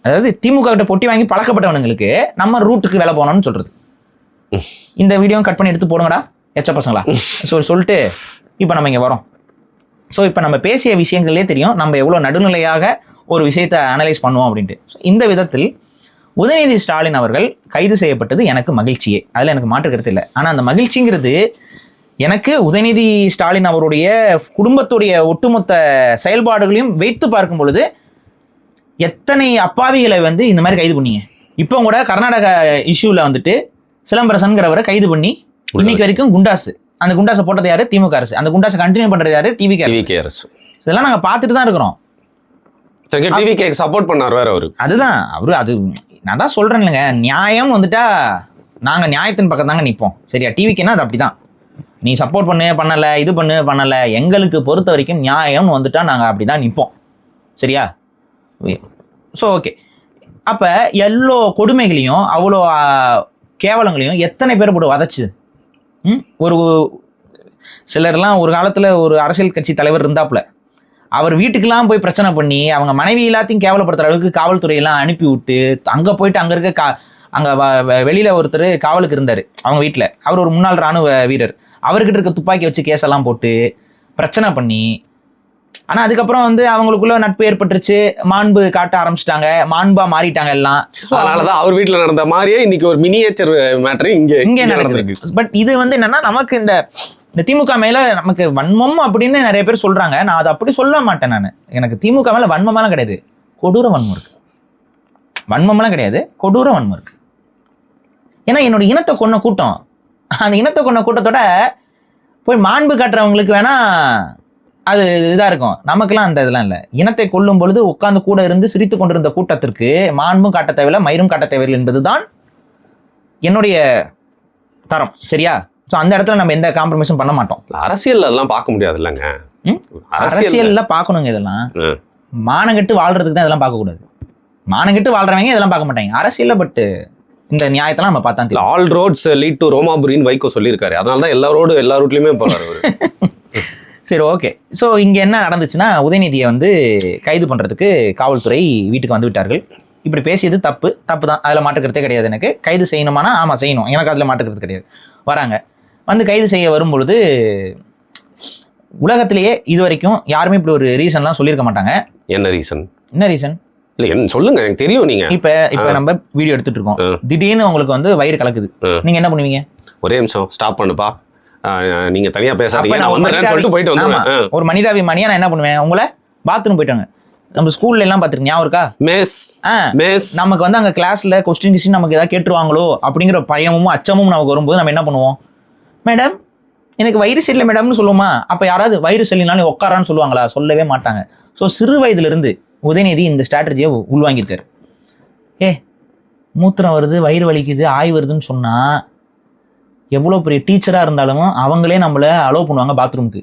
S2: அதாவது திமுக கிட்ட பொட்டி வாங்கி பழக்கப்பட்டவனுங்களுக்கு நம்ம ரூட்டுக்கு வேலை போகணும்னு சொல்றது. இந்த வீடியோ கட் பண்ணி எடுத்து போடுங்கடா எச்ச பசங்களா சொல்லிட்டு இப்போ நம்ம இங்கே வரோம். ஸோ இப்போ நம்ம பேசிய விஷயங்களே தெரியும் நம்ம எவ்வளோ நடுநிலையாக ஒரு விஷயத்தை அனலைஸ் பண்ணுவோம் அப்படின்ட்டு. ஸோ இந்த விதத்தில் உதயநிதி ஸ்டாலின் அவர்கள் கைது செய்யப்பட்டது எனக்கு மகிழ்ச்சியே, அதில் எனக்கு மாற்று கருத்து இல்லை. ஆனால் அந்த மகிழ்ச்சிங்கிறது எனக்கு உதயநிதி ஸ்டாலின் அவருடைய குடும்பத்துடைய ஒட்டுமொத்த செயல்பாடுகளையும் வைத்து பார்க்கும் பொழுது எத்தனை அப்பாவிகளை வந்து இந்த மாதிரி கைது பண்ணீங்க. இப்போ கூட கர்நாடகா இஷ்யூவில் வந்துட்டு சிலம்பரசன்கிறவரை கைது பண்ணி இன்னைக்கு வரைக்கும் குண்டாசு, அந்த குண்டாசை போட்டது யாரு? திமுக அரசு. அந்த குண்டாசை கண்டினியூ பண்றது யாரு? டிவிகே அரசு. இதெல்லாம் நாங்க பார்த்துட்டு தான் இருக்கிறோம்.
S1: டிவிகே சப்போர்ட் பண்ணார் வேற அவரு.
S2: அதுதான் அவரு. அது நான் தான் சொல்றேன் இல்லைங்க, நியாயம் வந்துட்டா நாங்க நியாயத்தின் பக்கம் தாங்க நிற்போம். சரியா? டிவிக்குன்னா அது அப்படிதான். நீ சப்போர்ட் பண்ணல, இது பண்ணல, எங்களுக்கு பொறுத்த வரைக்கும் நியாயம்னு வந்துட்டா நாங்க அப்படிதான் நிற்போம். சரியா? So okay. அப்ப எவ்வளோ கொடுமைகளையும் அவ்வளோ கேவலங்களையும் எத்தனை பேர் போட்டு வதச்சு. ஒரு சிலர்லாம் ஒரு காலத்தில் ஒரு அரசியல் கட்சி தலைவர் இருந்தாப்புல, அவர் வீட்டுக்கெல்லாம் போய் பிரச்சனை பண்ணி அவங்க மனைவி எல்லாத்தையும் கேவலப்படுத்துற அளவுக்கு காவல்துறையெல்லாம் அனுப்பி விட்டு அங்கே போயிட்டு அங்கே இருக்க அங்கே வெளியில் ஒருத்தர் காவலுக்கு இருந்தார் அவங்க வீட்டில். அவர் ஒரு முன்னாள் இராணுவ வீரர். அவர்கிட்ட இருக்க துப்பாக்கி வச்சு கேஸெல்லாம் போட்டு பிரச்சனை பண்ணி, ஆனால் அதுக்கப்புறம் வந்து அவங்களுக்குள்ள நட்பு ஏற்பட்டுருச்சு, மாண்பு காட்ட ஆரம்பிச்சிட்டாங்க, மாண்பா மாறிட்டாங்க எல்லாம்.
S1: அதனாலதான் அவர் வீட்டில் நடந்த மாதிரியே இன்னைக்கு ஒரு மினியேச்சர் மேட்டர் இங்கே நடந்திருக்கு.
S2: பட் இது வந்து என்னன்னா, நமக்கு இந்த திமுக மேல நமக்கு வன்மம் அப்படின்னு நிறைய பேர் சொல்றாங்க. நான் அதை அப்படி சொல்ல மாட்டேன். நான் எனக்கு திமுக மேல வன்மமெல்லாம் கிடையாது, கொடூர வன்மம் இருக்கு. வன்மமெல்லாம் கிடையாது, கொடூர வன்மம் இருக்கு. ஏன்னா என்னோட இனத்தை கொன்ன கூட்டம், அந்த இனத்தை கொன்ன கூட்டத்தோட போய் மாண்பு காட்டுறவங்களுக்கு வேணா அது இதாக இருக்கும். நமக்கெல்லாம் அந்த இதெல்லாம் இல்லை. இனத்தை கொல்லும் பொழுது உட்கார்ந்து கூட இருந்து சிரித்து கொண்டிருந்த கூட்டத்திற்கு மாண்பும் காட்ட தேவையில்லை, மயிரும் காட்ட தேவையில்லை என்பதுதான் என்னுடைய தரம். சரியா? ஸோ அந்த இடத்துல நம்ம எந்த காம்ப்ரமைஸும் பண்ண மாட்டோம்.
S1: அரசியல் அதெல்லாம் பார்க்க முடியாது இல்லைங்க.
S2: அரசியல்ல பார்க்கணுங்க. இதெல்லாம் மானங்கெட்டு வாழ்றதுக்கு தான் இதெல்லாம் பார்க்கக்கூடாது. மானங்கெட்டு வாழ்றவங்க இதெல்லாம் பார்க்க மாட்டாங்க அரசியல்ல. பட் இந்த நியாயத்தெல்லாம் நம்ம பார்த்தா
S1: ஆல் ரோட்ஸ் லீட் டு ரோமாபுரின்னு வைகோ சொல்லியிருக்காரு. அதனால தான் எல்லா ரூட்லையுமே போறாரு.
S2: சரி, ஓகே. ஸோ இங்கே என்ன நடந்துச்சுன்னா, உதயநிதியை வந்து கைது பண்ணுறதுக்கு காவல்துறை வீட்டுக்கு வந்து விட்டார்கள். இப்படி பேசியது தப்பு தான், அதில் மாற்றுக்கிறதே கிடையாது. எனக்கு கைது செய்யணுமானா ஆமாம் செய்யணும், எனக்கு அதில் மாற்றுக்கிறது கிடையாது. வராங்க, வந்து கைது செய்ய வரும்பொழுது உலகத்திலேயே இது வரைக்கும் யாருமே இப்படி ஒரு ரீசன்லாம் சொல்லியிருக்க மாட்டாங்க.
S1: என்ன ரீசன்?
S2: இல்லை
S1: என்ன சொல்லுங்க, எனக்கு தெரியும். நீங்கள்
S2: இப்போ நம்ம வீடியோ எடுத்துட்டு இருக்கோம், திடீர்னு உங்களுக்கு வந்து வயிறு கலக்குது, நீங்கள் என்ன பண்ணுவீங்க?
S1: ஒரே நிமிஷம் ஸ்டாப் பண்ணுப்பா, நீங்க தனியா பேசாதீங்க, நான் வந்துறேன்னு சொல்லிட்டு போயிட்டு வந்துருவேன்.
S2: ஒரு மனிதாபிமானியா நான் என்ன பண்ணுவேன், உங்களை பாத்ரூம் போயிட்டாங்க. நம்ம ஸ்கூல்ல எல்லாம் பாத்துருக்கீங்க, ஞாபகம் இருக்கா? மிஸ் நமக்கு வந்து அங்க கிளாஸ்ல கொஸ்டின் நமக்கு ஏதாவது கேட்டுருவாங்களோ அப்படிங்கிற பயமும் அச்சமும் நமக்கு வரும்போது நம்ம என்ன பண்ணுவோம்? மேடம் எனக்கு வயிறு சரியில்லை மேடம்னு சொல்லுவோமா? அப்ப யாராவது வயிறு சரியில்லைனாலும் உட்காரான்னு சொல்லுவாங்களா? சொல்லவே மாட்டாங்க. ஸோ சிறு வயதுல இருந்து உதயநிதி இந்த ஸ்ட்ராட்டஜியை உள்வாங்கியிருக்காரு. மூத்திரம் வருது, வயிறு வலிக்குது, ஆய் வருதுன்னு சொன்னா எவ்வளோ பெரிய டீச்சராக இருந்தாலும் அவங்களே நம்மளை அலோவ் பண்ணுவாங்க பாத்ரூமுக்கு.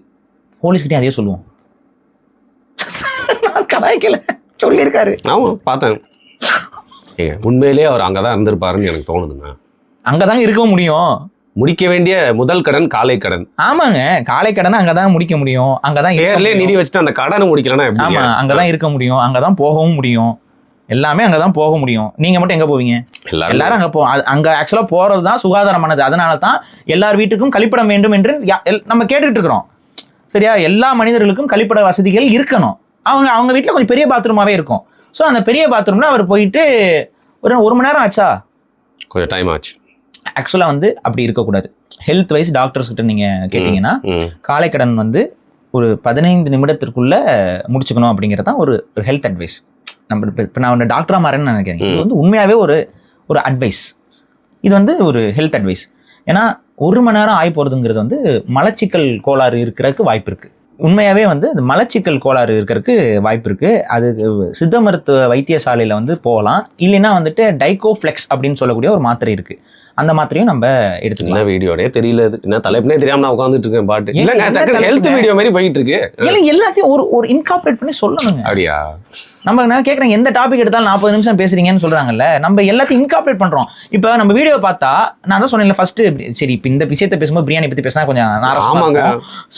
S2: போலீஸ்கிட்டே அதே சொல்லுவோம். கலாய்க்கல, சொல்லியிருக்காரு.
S1: ஆமாம் பார்த்தேன். ஏங்க உண்மையிலேயே அவர் அங்கதான் இருந்திருப்பாருன்னு எனக்கு தோணுதுங்க.
S2: அங்கதாங்க இருக்க முடியும்.
S1: முடிக்க வேண்டிய முதல் கடன் காலை கடன்.
S2: ஆமாங்க, காலை கடனை அங்கதான் முடிக்க முடியும். அங்கதான்
S1: பேர்லயே நிதி வச்சுட்டு அந்த கடனை முடிக்கலன்னா எப்படி?
S2: ஆமா, அங்கதான் இருக்க முடியும், அங்கதான் போகவும் முடியும், எல்லாமே அங்கதான் போக முடியும். நீங்க மட்டும் எங்க போவீங்க? எல்லாரும் அங்க அங்க ஆக்சுவலா போறதுதான் சுகாதாரமானது. அதனால தான் எல்லார் வீட்டுக்கும் கழிப்பிடம் வேண்டும் என்று நம்ம கேட்டுட்டு இருக்கிறோம். சரியா? எல்லா மனிதர்களுக்கும் கழிப்பிட வசதிகள் இருக்கணும். அவங்க வீட்டுல கொஞ்சம் பெரிய பாத்ரூமாவே இருக்கும். ஸோ அந்த பெரிய பாத்ரூம்ல அவர் போயிட்டு ஒரு மணி நேரம் ஆச்சா,
S1: கொஞ்சம் டைம் ஆச்சு.
S2: ஆக்சுவலா வந்து அப்படி இருக்கக்கூடாது. ஹெல்த் வைஸ் டாக்டர்ஸ் கிட்ட நீங்க கேட்டீங்கன்னா காலை கடன் வந்து ஒரு 15 நிமிடத்திற்குள்ள முடிச்சுக்கணும் அப்படிங்கிறது தான் ஒரு ஹெல்த் அட்வைஸ். நம்ம இப்போ நான் ஒரு டாக்டரா மாறேன்னு நினைக்கிறேன். இது வந்து உண்மையாவே ஒரு அட்வைஸ். இது வந்து ஒரு ஹெல்த் அட்வைஸ். ஏன்னா 1 மணி நேரம் ஆகி போகிறதுங்கிறது வந்து மலச்சிக்கல் கோளாறு இருக்கிறதுக்கு வாய்ப்பு இருக்குது. உண்மையாகவே வந்து இந்த மலச்சிக்கல் கோளாறு இருக்கிறதுக்கு வாய்ப்பு இருக்குது. அது சித்த மருத்துவ வைத்தியசாலையில் வந்து போகலாம். இல்லைன்னா வந்துட்டு டைகோஃப்ளெக்ஸ் அப்படின்னு சொல்லக்கூடிய ஒரு மாத்திரை இருக்குது. அந்த மாத்திரையும் நம்ம எடுத்துக்கலாம்.
S1: வீடியோடே தெரியல, என்ன தலைப்புனே தெரியாம நான் உட்காந்துட்டு இருக்கேன். பாட்டு இல்லைங்க, ஹெல்த் வீடியோ மாதிரி போயிட்டு இருக்கு.
S2: இல்லை, எல்லாத்தையும் ஒரு இன்கார்பரேட் பண்ணி சொல்லணுங்க.
S1: அப்படியா?
S2: நம்ம நான் கேட்குறேன், எந்த டாபிக் எடுத்தாலும் 40 நிமிஷம் பேசுறீங்கன்னு சொல்றாங்கல்ல. நம்ம எல்லாத்தையும் இன்கார்பரேட் பண்றோம். இப்போ நம்ம வீடியோ பார்த்தா நான் தான் சொன்னேன்ல ஃபர்ஸ்ட், சரி இப்போ இந்த விஷயத்தை பேசும்போது பிரியாணி பத்தி பேசினா கொஞ்சம் நாராசமாங்க.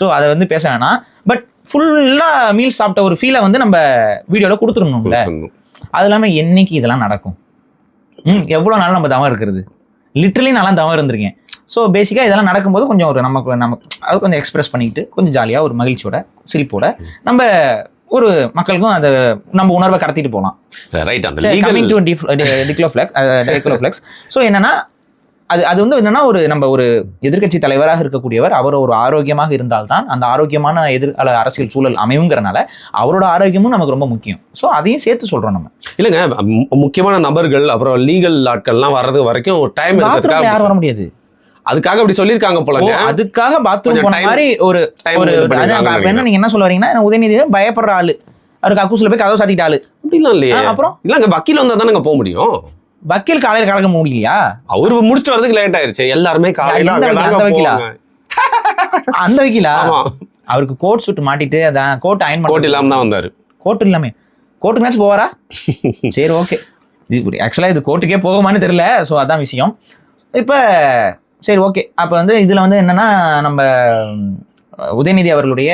S2: ஸோ அதை வந்து பேச வேணாம். பட் ஃபுல்லா மீல் சாப்பிட்ட ஒரு ஃபீலை வந்து நம்ம வீடியோல கொடுத்துருணும்ல. அது இல்லாமல் என்னைக்கு இதெல்லாம் நடக்கும்? எவ்வளோ நாள் நம்ம தவம் இருக்கிறது? லிட்டரலி நான்லாம் தவம் இருந்திருக்கேன். ஸோ பேசிக்காக இதெல்லாம் நடக்கும்போது கொஞ்சம் ஒரு நமக்கு அது கொஞ்சம் எக்ஸ்பிரஸ் பண்ணிக்கிட்டு கொஞ்சம் ஜாலியாக ஒரு மகிழ்ச்சியோட சிரிப்போட நம்ம ஒரு மக்களுக்கும் அதை நம்ம உணர்வை கடத்திட்டு போகலாம். Coming to டைக்ளோஃப்ளெக்ஸ். ஸோ என்னன்னா அது வந்து என்னன்னா நம்ம ஒரு எதிர்க்கட்சி தலைவராக இருக்கக்கூடியவர், அவர் ஒரு ஆரோக்கியமாக இருந்தால்தான் அந்த ஆரோக்கியமான அரசியல் சூழல் அமையுங்கிறனால அவரோட ஆரோக்கியமும் நமக்கு ரொம்ப முக்கியம். ஸோ அதையும் சேர்த்து சொல்றோம் நம்ம.
S1: இல்லைங்க, முக்கியமான நபர்கள் அப்புறம் லீகல் ஆட்கள்லாம் வர்றது வரைக்கும் ஒரு டைம்
S2: யாரும் வர முடியாது.
S1: அதுக்காக அப்படி சொல்லியிருக்காங்க போலங்க.
S2: அதுக்காக பாத்ரூம் போன மாதிரி ஒரு என்ன நீங்க என்ன சொல்ல வரீங்கன்னா, உதயநிதி பயப்படுற ஆளு, அவருக்கு அக்கூசில போய் கதவை சாத்திட்ட ஆளு
S1: அப்படிலாம் இல்லையா? அப்புறம் இல்லங்க, வக்கீல் வந்தா தானங்க போக முடியும்.
S2: வக்கீல் காலையில கலக்க முடியலையா?
S1: அவரு முடிச்சுட்டு வரதுக்கு லேட் ஆயிருச்சு. எல்லாருமே காலையில
S2: அந்த வக்கீலா அவருக்கு கோட் சூட் மாட்டிட்டு அதான் கோட் அயன்
S1: கோட் இல்லாம தான் வந்தாரு.
S2: கோட் இல்லாம கோட்டுக்கு போவாரா? சரி, ஓகே. இது ஆக்சுவலா இது கோர்ட்டுக்கே போகுமான்னு தெரியல. ஸோ அதான் விஷயம். இப்போ சரி, ஓகே. அப்போ வந்து இதில் வந்து என்னன்னா, நம்ம உதயநிதி அவர்களுடைய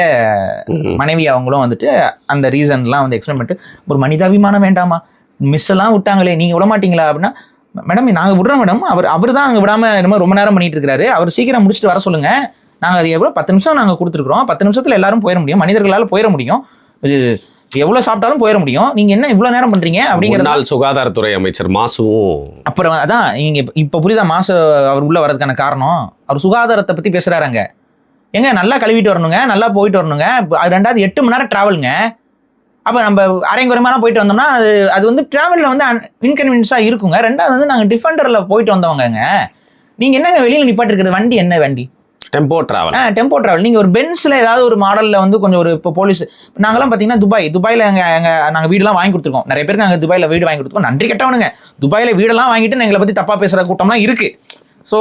S2: மனைவி அவங்களும் வந்துட்டு அந்த ரீசன்லாம் வந்து எக்ஸ்பிளைன் பண்ணிட்டு, ஒரு மனிதாபிமானம் வேண்டாமா, மிஸ் எல்லாம் விட்டாங்களே, நீங்கள் விட மாட்டீங்களா அப்படின்னா, மேடம் நாங்கள் விடுறோம் மேடம், அவர் தான் அங்கே விடாமல் என்னமோ ரொம்ப நேரம் பண்ணிட்டு இருக்காரு, அவர் சீக்கிரம் முடிச்சுட்டு வர சொல்லுங்க, நாங்கள் அது எவ்வளோ 10 நிமிஷம் நாங்கள் கொடுத்துருக்குறோம், 10 நிமிஷத்தில் எல்லாரும் போயிட முடியும், மனிதர்களால் போயிட முடியும், இது எவ்வளோ சாப்பிட்டாலும் போயிட முடியும், நீங்கள் என்ன இவ்வளோ நேரம் பண்ணுறீங்க அப்படிங்கிற நாள்
S1: சுகாதாரத்துறை அமைச்சர் மாசுவும். அப்புறம்
S2: அதான் நீங்கள் இப்போ புரியுதா மாசு அவர் உள்ளே வர்றதுக்கான காரணம், அவர் சுகாதாரத்தை பற்றி பேசுகிறாருங்க. எங்க நல்லா கழுவிட்டு வரணுங்க, நல்லா போயிட்டு வரணுங்க. அது 2வது 8 மணி நேரம் ட்ராவலுங்க. அப்போ நம்ம அரைங்குறையமாக போயிட்டு வந்தோம்னா அது வந்து ட்ராவலில் வந்து இன்கன்வீனியன்ஸாக இருக்குங்க. 2வது வந்து நாங்கள் டிஃபெண்டரில் போயிட்டு வந்தவங்கங்க. நீங்கள் என்னங்க வெளியில் நிப்பாட்டிருக்கிறது? வண்டி என்ன வண்டி?
S1: Tempo travel.
S2: Tempo travel. நீங்கள் ஒரு பென்ஸில் ஏதாவது ஒரு மாடலில் வந்து கொஞ்சம் ஒரு இப்போ போலீஸ், நாங்களாம் பார்த்தீங்கன்னா துபாயில் நாங்கள் வீடெல்லாம் வாங்கி கொடுத்துருக்கோம். நிறைய பேருக்கு நாங்கள் துபாயில் வீடு வாங்கி கொடுத்துருக்கோம். நன்றி கெட்டவனுங்க. துபாயில் வீடெல்லாம் வாங்கிட்டு எங்களை பற்றி தப்பாக பேசுகிற கூட்டம்லாம் இருக்குது. ஸோ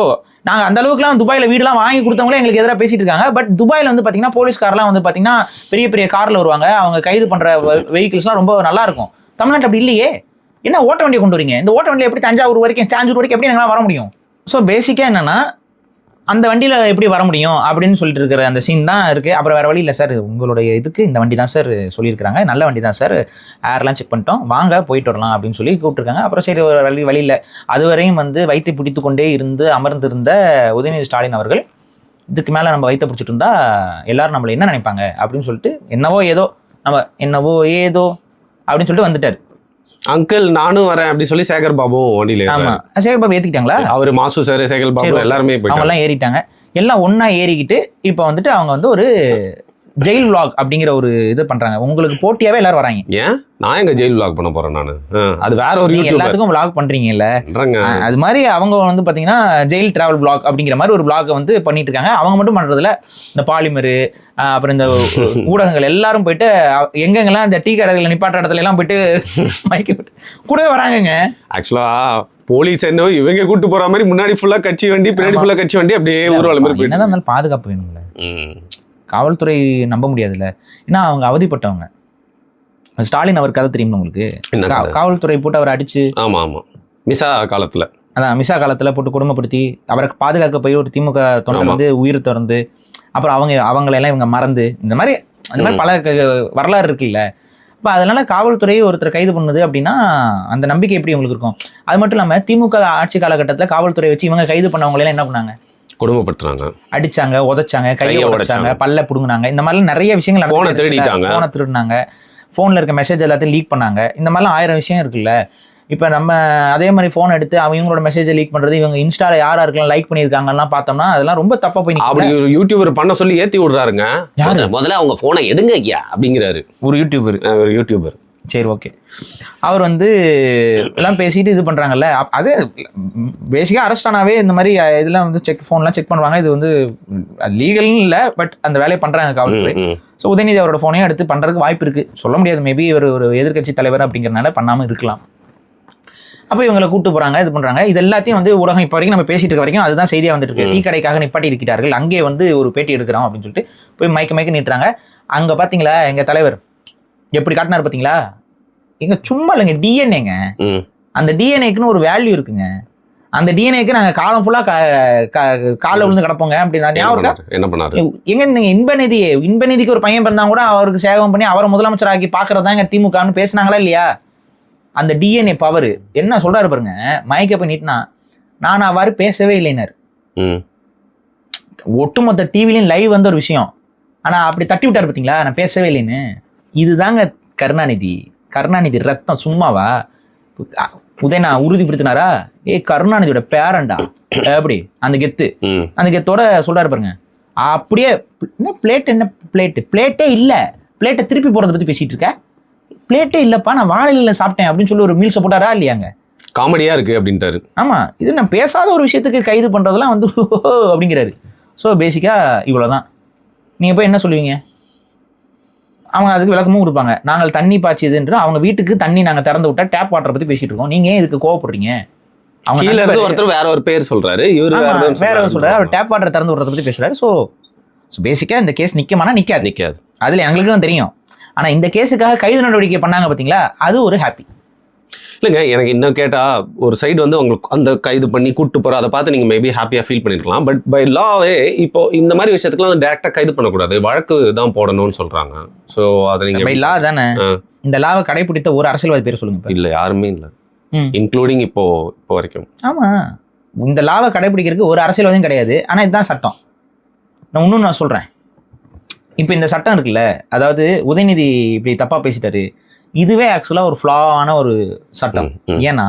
S2: நாங்கள் அந்த அளவுக்குலாம் துபாயில் வீடெல்லாம் வாங்கி கொடுத்தவங்களே எங்களுக்கு எதிராக பேசிட்டு இருக்காங்க. பட் துபாயில் வந்து பார்த்தீங்கன்னா போலீஸ்காரெலாம் வந்து பார்த்தீங்கன்னா பெரிய பெரிய காரில் வருவாங்க. அவங்க கைது பண்ணுற வெஹிக்கிள்ஸ்லாம் ரொம்ப நல்லா இருக்கும். தமிழ்நாட்டில் அப்படி இல்லையே. என்ன ஓட்ட வண்டியை கொண்டு வரீங்க? இந்த ஓட்ட வண்டியை எப்படி தஞ்சாவூர் வரைக்கும் எப்படி நாங்களாம் வர முடியும்? ஸோ பேசிக்காக என்னென்னா, அந்த வண்டியில் எப்படி வர முடியும் அப்படின்னு சொல்லிட்டு இருக்கிற அந்த சீன் தான் இருக்குது. அப்புறம் வேறு வழி இல்லை சார், உங்களுடைய இதுக்கு இந்த வண்டி தான் சார் சொல்லியிருக்கிறாங்க, நல்ல வண்டி தான் சார், ஏர்லாம் செக் பண்ணிட்டோம், வாங்க போயிட்டு வரலாம் அப்படின்னு சொல்லி கூப்பிட்டுருக்காங்க. அப்புறம் சரி வழி இல்லை. அதுவரையும் வந்து வைத்து பிடித்து கொண்டே இருந்து அமர்ந்திருந்த உதயநிதி ஸ்டாலின் அவர்கள், இதுக்கு மேலே நம்ம வைத்த பிடிச்சிட்டு இருந்தா எல்லாரும் நம்மளை என்ன நினைப்பாங்க அப்படின்னு சொல்லிட்டு என்னவோ ஏதோ அப்படின்னு சொல்லிட்டு வந்துட்டார்.
S1: அங்கிள் நானும் வரேன் அப்படி சொல்லி சேகர் பாபு வண்டியில.
S2: ஆமா, சேகர் பாபு ஏத்திக்கிட்டாங்களா?
S1: அவரு மாசு சார், சேகர் பாபு எல்லாருமே
S2: அவங்க எல்லாம் ஏறிட்டாங்க. எல்லாம் ஒன்னா ஏறிக்கிட்டு இப்போ வந்துட்டு அவங்க வந்து ஒரு ஜெயில் விளாக் அப்படிங்கிற ஒரு இது பண்றாங்க. உங்களுக்கு போட்டியாவே எல்லாரும் வராங்க.
S1: ஏன் நான் எங்க ஜெயில் விளாக் பண்ண போறேன்? நானு அது வேற ஒரு
S2: எல்லாத்துக்கும் விளாக் பண்றீங்கல்ல, அது மாதிரி அவங்க வந்து பாத்தீங்கன்னா ஜெயில் டிராவல் விளாக் அப்படிங்கிற மாதிரி ஒரு விளாக் வந்து பண்ணிட்டு இருக்காங்க. அவங்க மட்டும் பண்றதுல இந்த பாலிமரு அப்புறம் இந்த ஊடகங்கள் எல்லாரும் போயிட்டு எங்கெங்கெல்லாம் இந்த டீ கடைகள் நிப்பாட்ட இடத்துல எல்லாம் போயிட்டு மைக்கு கூடவே வராங்கங்க.
S1: ஆக்சுவலா போலீஸ் என்ன இவங்க கூட்டு போற மாதிரி முன்னாடி ஃபுல்லா கட்சி வண்டி, பின்னாடி ஃபுல்லா கட்சி வண்டி, அப்படியே ஊர்வலம் மாதிரி போயிட்டு.
S2: என்னதான் பாதுகாப்பு வேணும்ல, காவல்துறை நம்ப முடியாதுல்ல, ஏன்னா அவங்க அவதிப்பட்டவங்க. ஸ்டாலின் அவர் கதை தெரியும் உங்களுக்கு?
S1: என்ன கதை?
S2: காவல்துறை போட்டு அவரை அடிச்சு,
S1: ஆமா ஆமா, மிசா காலத்துல,
S2: அதான் மிசா காலத்துல போட்டு கொடுமைப்படுத்தி அவரை பாதுகாக்க போய் ஒரு திமுக தொண்டர் வந்து உயிர் திறந்து, அப்புறம் அவங்களெல்லாம் இவங்க மறந்து, இந்த மாதிரி பல வரலாறு இருக்குல்ல. இப்போ அதனால காவல்துறை ஒருத்தர் கைது பண்ணுது அப்படின்னா அந்த நம்பிக்கை எப்படி உங்களுக்கு இருக்கும்? அது மட்டும் இல்லாமல் திமுக ஆட்சி காலகட்டத்தில் காவல்துறை வச்சு இவங்க கைது பண்ணவங்களெல்லாம் என்ன பண்ணாங்க?
S1: கொடுமைப்படுத்துறாங்க,
S2: அடிச்சாங்க, உதைச்சாங்க, கையை உடைச்சாங்க, பல்ல புடுங்கினாங்க. இந்த மாதிரிலாம் நிறைய விஷயங்கள்,
S1: போனை திருடினாங்க,
S2: ஃபோனில் இருக்க மெசேஜ் எல்லாத்தையும் லீக் பண்ணாங்க. இந்த மாதிரிலாம் 1000 விஷயம் இருக்குல்ல. இப்போ நம்ம அதே மாதிரி ஃபோன் எடுத்து அவங்களோட மெசேஜை லீக் பண்ணுறது, இவங்க இன்ஸ்டால யாரா இருக்கலாம் லைக் பண்ணியிருக்காங்கலாம் பார்த்தோம்னா அதெல்லாம் ரொம்ப தப்பாக போய்
S1: அப்படி ஒரு யூடியூபர் பண்ண சொல்லி ஏற்றி விடுறாருங்க. யாரு முதல்ல அவங்க ஃபோனை எடுங்க ஐயா அப்படிங்கிறாரு ஒரு யூடியூபர்.
S2: சரி, ஓகே. அவர் வந்து எல்லாம் பேசிட்டு இது பண்ணுறாங்கல்ல, அது பேசிக்காக அரெஸ்ட் ஆனாவே இந்த மாதிரி இதெல்லாம் வந்து ஃபோன்லாம் செக் பண்ணுவாங்க. இது வந்து லீகல்னு இல்லை, பட் அந்த வேலையை பண்ணுறாங்க காவல்துறை. ஸோ உதயநிதி அவரோட ஃபோனையும் எடுத்து பண்ணுறதுக்கு வாய்ப்பு இருக்குது, சொல்ல முடியாது. மேபி இவர் ஒரு எதிர்க்கட்சி தலைவர் அப்படிங்கிறனால பண்ணாமல் இருக்கலாம். அப்போ இவங்களை கூப்பிட்டு போகிறாங்க, இது பண்ணுறாங்க. இது எல்லாத்தையும் வந்து ஊடகம் இப்போ வரைக்கும் நம்ம பேசிட்டு இருக்க வரைக்கும் அதுதான் செய்தியாக வந்துட்டு இருக்கு. டீ கடைக்காக நிப்பாட்டி இருக்கிறார்கள், அங்கே வந்து ஒரு பேட்டி எடுக்கிறோம் அப்படின்னு சொல்லிட்டு போய் மைக்க நீட்டுறாங்க. அங்கே பார்த்தீங்களா எங்கள் தலைவர் எப்படி காட்டினார் பார்த்தீங்களா? எங்க சும்மா இல்லைங்க, டிஎன்ஏங்க. அந்த டிஎன்ஏக்குன்னு ஒரு வேல்யூ இருக்குங்க. அந்த டிஎன்ஏக்கு நாங்கள் காலம் ஃபுல்லாக காலில் விழுந்து கிடப்போங்க அப்படின்னா
S1: என்ன பண்ணாரு?
S2: எங்க நீங்கள் இன்பநிதிக்கு ஒரு பையன் பிறந்தா கூட அவருக்கு சேவம் பண்ணி அவரை முதலமைச்சராக்கி பார்க்கறதாங்க திமுகன்னு பேசினாங்களா இல்லையா? அந்த டிஎன்ஏ பவர் என்ன சொல்றாரு பாருங்க. மயக்க போய் நீட்டினா நான் அவ்வாறு பேசவே இல்லைனார். ஒட்டுமொத்த டிவிலையும் லைவ் வந்த ஒரு விஷயம், ஆனா அப்படி தட்டி விட்டார் பார்த்தீங்களா, நான் பேசவே இல்லைன்னு. இதுதாங்க கருணாநிதி ரத்தம் சும்மாவா? உதயனா உறுதிப்படுத்தினாரா? கருணாநிதியோட பேரண்டா அப்படி அந்த கெத்தோட சொல்றாரு பாருங்க. அப்படியே என்ன பிளேட்டே இல்ல, பிளேட்டை திருப்பி போறதை பத்தி பேசிட்டு இருக்க, பிளேட்டே இல்லப்பா நான் வாழையில சாப்பிட்டேன் அப்படின்னு சொல்லி ஒரு மீல்ஸை போட்டாரா இல்லையாங்க?
S1: காமெடியா இருக்கு அப்படின்ட்டாரு.
S2: ஆமா, இது நான் பேசாத ஒரு விஷயத்துக்கு கைது பண்றதெல்லாம் வந்து அப்படிங்கிறாரு. ஸோ பேசிக்கா இவ்வளவுதான். நீங்க போய் என்ன சொல்லுவீங்க? அவங்க அதுக்கு விளக்கமும் கொடுப்பாங்க. நாங்கள் தண்ணி பாய்ச்சிதுன்ற அவங்க வீட்டுக்கு தண்ணி நாங்கள் திறந்து விட்டா டேப் வாட்டரை பத்தி பேசிட்டு இருக்கோம், நீங்க இதுக்கு கோவப்படுறீங்க? அவங்க
S1: கீழ இருந்து ஒருத்தர் வேற ஒரு பேர் சொல்றாரு, இவரு
S2: வேற சொல்றாரு, அவர் டேப் வாட்டரை திறந்து விடுறத பத்தி பேசுறாரு. ஸோ பேசிக்கா இந்த கேஸ் நிக்குமானா நிக்காது. அதுல எங்களுக்கும் தெரியும். ஆனா இந்த கேஸுக்காக கைது நடவடிக்கை பண்ணாங்க பாத்தீங்களா, அது ஒரு ஹாப்பி
S1: இல்லைங்க. எனக்கு இன்னும் கேட்டா ஒரு சைடு வந்து உங்களுக்கு அந்த கைது பண்ணி கூட்டு போற அதை பார்த்து நீங்க மேபி ஹாப்பியா ஃபீல் பண்ணிருக்கலாம். பட் பை லாவே இப்போ இந்த மாதிரி விஷயத்துக்குலாம் வந்து டைரக்டா கைது பண்ணக்கூடாது, வழக்கு தான் போடணும்னு சொல்றாங்க. ஸோ அதை நீங்க
S2: பை லா தானே. இந்த லாவை கடைபிடித்த ஒரு அரசியல்வாதி பேர் சொல்லுங்க.
S1: இல்ல, யாருமே இல்லை, இன்க்ளூடிங் இப்போ வரைக்கும்.
S2: ஆமா, இந்த லாவை கடைபிடிக்கிறதுக்கு ஒரு அரசியல்வாதியும் கிடையாது. ஆனா இதுதான் சட்டம். நான் சொல்றேன், இப்போ இந்த சட்டம் இருக்குல்ல, அதாவது உதயநிதி இப்படி தப்பா பேசிட்டாரு, இதுவே ஆக்சுவலா ஒரு ஃப்ளாவான ஒரு சட்டம். ஏன்னா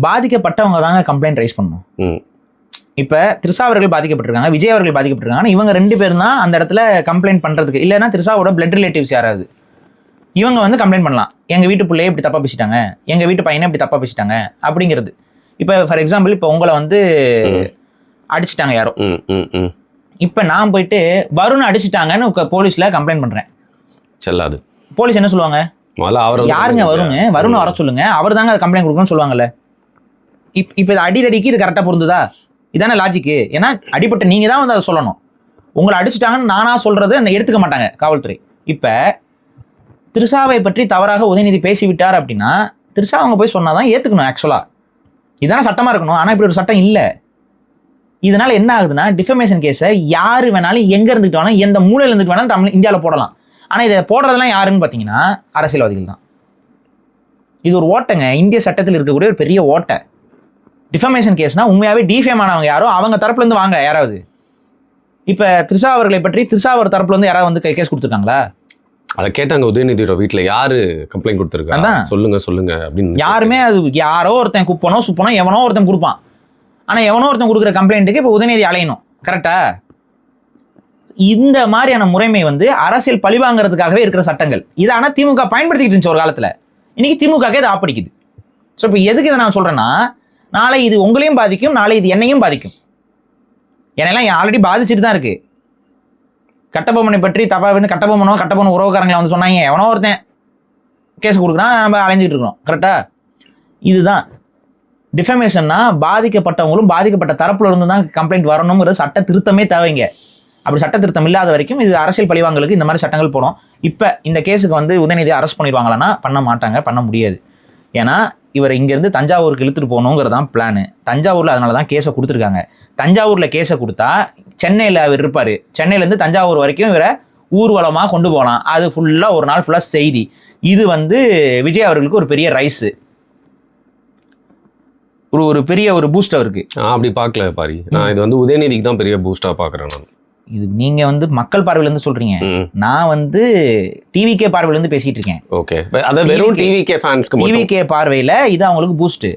S2: பாதிக்கப்பட்டவங்க தாங்க கம்ப்ளைண்ட் ரைஸ் பண்ணணும். இப்ப திரிஷா அவர்கள் பாதிக்கப்பட்டிருக்காங்க, விஜய் அவர்கள் பாதிக்கப்பட்டிருக்காங்க. இவங்க 2 பேரும் தான் அந்த இடத்துல கம்ப்ளைண்ட் பண்றதுக்கு, இல்லைன்னா திரிஷாவோட பிளட் ரிலேட்டிவ்ஸ் யாராவது இவங்க வந்து கம்ப்ளைண்ட் பண்ணலாம். எங்க வீட்டு பிள்ளையே இப்படி தப்பா பேசிட்டாங்க, எங்க வீட்டு பையனை இப்படி தப்பா பேசிட்டாங்க அப்படிங்கிறது. இப்போ ஃபார் எக்ஸாம்பிள், இப்போ உங்களை வந்து அடிச்சுட்டாங்க யாரோ, இப்ப நான் போயிட்டு வருண் அடிச்சுட்டாங்கன்னு போலீஸ்ல கம்ப்ளைண்ட் பண்றேன், செல்லாது. போலீஸ் என்ன சொல்லுவாங்க? யாருங்க வருண் வர சொல்லுங்க, அவர் தாங்க கம்ப்ளைண்ட் கொடுக்கணும்னு சொல்லுவாங்கல்ல. இப்ப இது அடிக்கடிக்கு இது கரெக்டா பொருந்துதா? இதான லாஜிக்கு. ஏன்னா அடிப்பட்ட நீங்க தான் வந்து அதை சொல்லணும். உங்களை அடிச்சுட்டாங்கன்னு நானா சொல்றது எடுத்துக்க மாட்டாங்க காவல்துறை. இப்ப திரிஷாவை பற்றி தவறாக உதயநிதி பேசிவிட்டார் அப்படின்னா திரிஷா அவங்க போய் சொன்னாதான் ஏத்துக்கணும். ஆக்சுவலா இதான சட்டமா இருக்கணும். ஆனா இப்படி ஒரு சட்டம் இல்லை. இதனால என்ன ஆகுதுன்னா, டிஃபமேஷன் கேஸை யாரு வேணாலும் எங்க இருந்துட்டு வேணாலும் எந்த மூலையில இருந்துட்டு வேணாலும் இந்தியாவில் போடலாம். ஆனா இதை போடுறதெல்லாம் யாருன்னு பாத்தீங்கன்னா அரசியல்வாதிகள் தான். இது ஒரு ஓட்டைங்க, இந்திய சட்டத்தில் இருக்கக்கூடிய ஒரு பெரிய ஓட்டை. டிஃபமேஷன் கேஸ்னா உண்மையாவே டிஃபேம் ஆனவங்க யாரோ அவங்க தரப்புல இருந்து வாங்க யாராவது. இப்ப திரிஷா அவர்களை பற்றி திரிஷா அவர் தரப்புல இருந்து யாராவது வந்து கேஸ் கொடுத்துருக்காங்களா?
S1: அதை கேட்டாங்க உதயநிதியோட வீட்டுல, யாரு கம்ப்ளைண்ட் கொடுத்துருக்காங்க சொல்லுங்க அப்படின்னு.
S2: யாருமே, அது யாரோ ஒருத்தன் குப்பனோ சுப்பனோ எவனோ ஒருத்தன் கொடுப்பான். ஆனா எவனோ ஒருத்தன் கொடுக்குற கம்ப்ளைண்ட்டுக்கு இப்ப உதயநிதி அலையணும். கரெக்டா? இந்த மாதிரியான முறைமை வந்து அரசியல் பழிவாங்கிறதுக்காகவே இருக்கிற சட்டங்கள். இது ஆனா திமுக பயன்படுத்திக்கிட்டு இருந்துச்சு ஒரு காலத்துல. இன்னைக்கு திமுகவே இது ஆப்படிக்குது. ஸோ இப்போ எதுக்கு இதை நான் சொல்றேன்னா, நாளை இது உங்களையும் பாதிக்கும், நாளை இது என்னையும் பாதிக்கும். என்னெல்லாம் ஆல்ரெடி பாதிச்சுட்டு தான் இருக்கு. கட்டபொம்மனை பற்றி தப்பாவின்னு கட்டபொம்மன் உறவுக்காரங்களை வந்து சொன்னாங்க, எவனோ ஒருத்தன் கேஸ் கொடுக்குறான், நம்ம அலைஞ்சிட்டு இருக்கிறோம். கரெக்டா? இதுதான் டிஃபமேஷன்னா பாதிக்கப்பட்டவங்களும் பாதிக்கப்பட்ட தரப்புல இருந்து தான் கம்ப்ளைண்ட் வரணுங்கிற சட்ட திருத்தமே தேவைங்க. அப்படி சட்ட திருத்தம் இல்லாத வரைக்கும் இது அரசியல் பழிவாங்கலுக்கு இந்த மாதிரி சட்டங்கள் போடும். இப்போ இந்த கேஸுக்கு வந்து உதயநிதியை அரெஸ்ட் பண்ணிடுவாங்களான்னா பண்ண மாட்டாங்க, பண்ண முடியாது. ஏன்னா இவர் இங்கேருந்து தஞ்சாவூருக்கு இழுத்துட்டு போகணுங்கிறது தான் பிளானு. தஞ்சாவூரில் அதனால தான் கேஸை கொடுத்துருக்காங்க. தஞ்சாவூரில் கேஸை கொடுத்தா சென்னையில் அவர் இருப்பார், சென்னையிலேருந்து தஞ்சாவூர் வரைக்கும் இவரை ஊர்வலமாக கொண்டு போகலாம். அது ஃபுல்லாக ஒரு நாள் ஃபுல்லாக செய்தி. இது வந்து விஜய் அவர்களுக்கு ஒரு பெரிய ரைஸு, ஒரு பெரிய ஒரு பூஸ்ட் அவருக்கு.
S1: அப்படி பார்க்கல பாரி, நான் இது வந்து உதயநிதிக்கு தான் பெரிய பூஸ்டாக பார்க்குறேன் நான்.
S2: இது நீங்க வந்து மக்கள் பார்வையிலேருந்து சொல்றீங்க, நான் வந்து டிவிகே பார்வையிலேருந்து பேசிட்டு இருக்கேன்.
S1: ஓகே, அது வெறும் டிவிகே ஃபேன்ஸ்க்கு மட்டும்.
S2: டிவிகே பார்வையில இது அவங்களுக்கு பூஸ்ட்.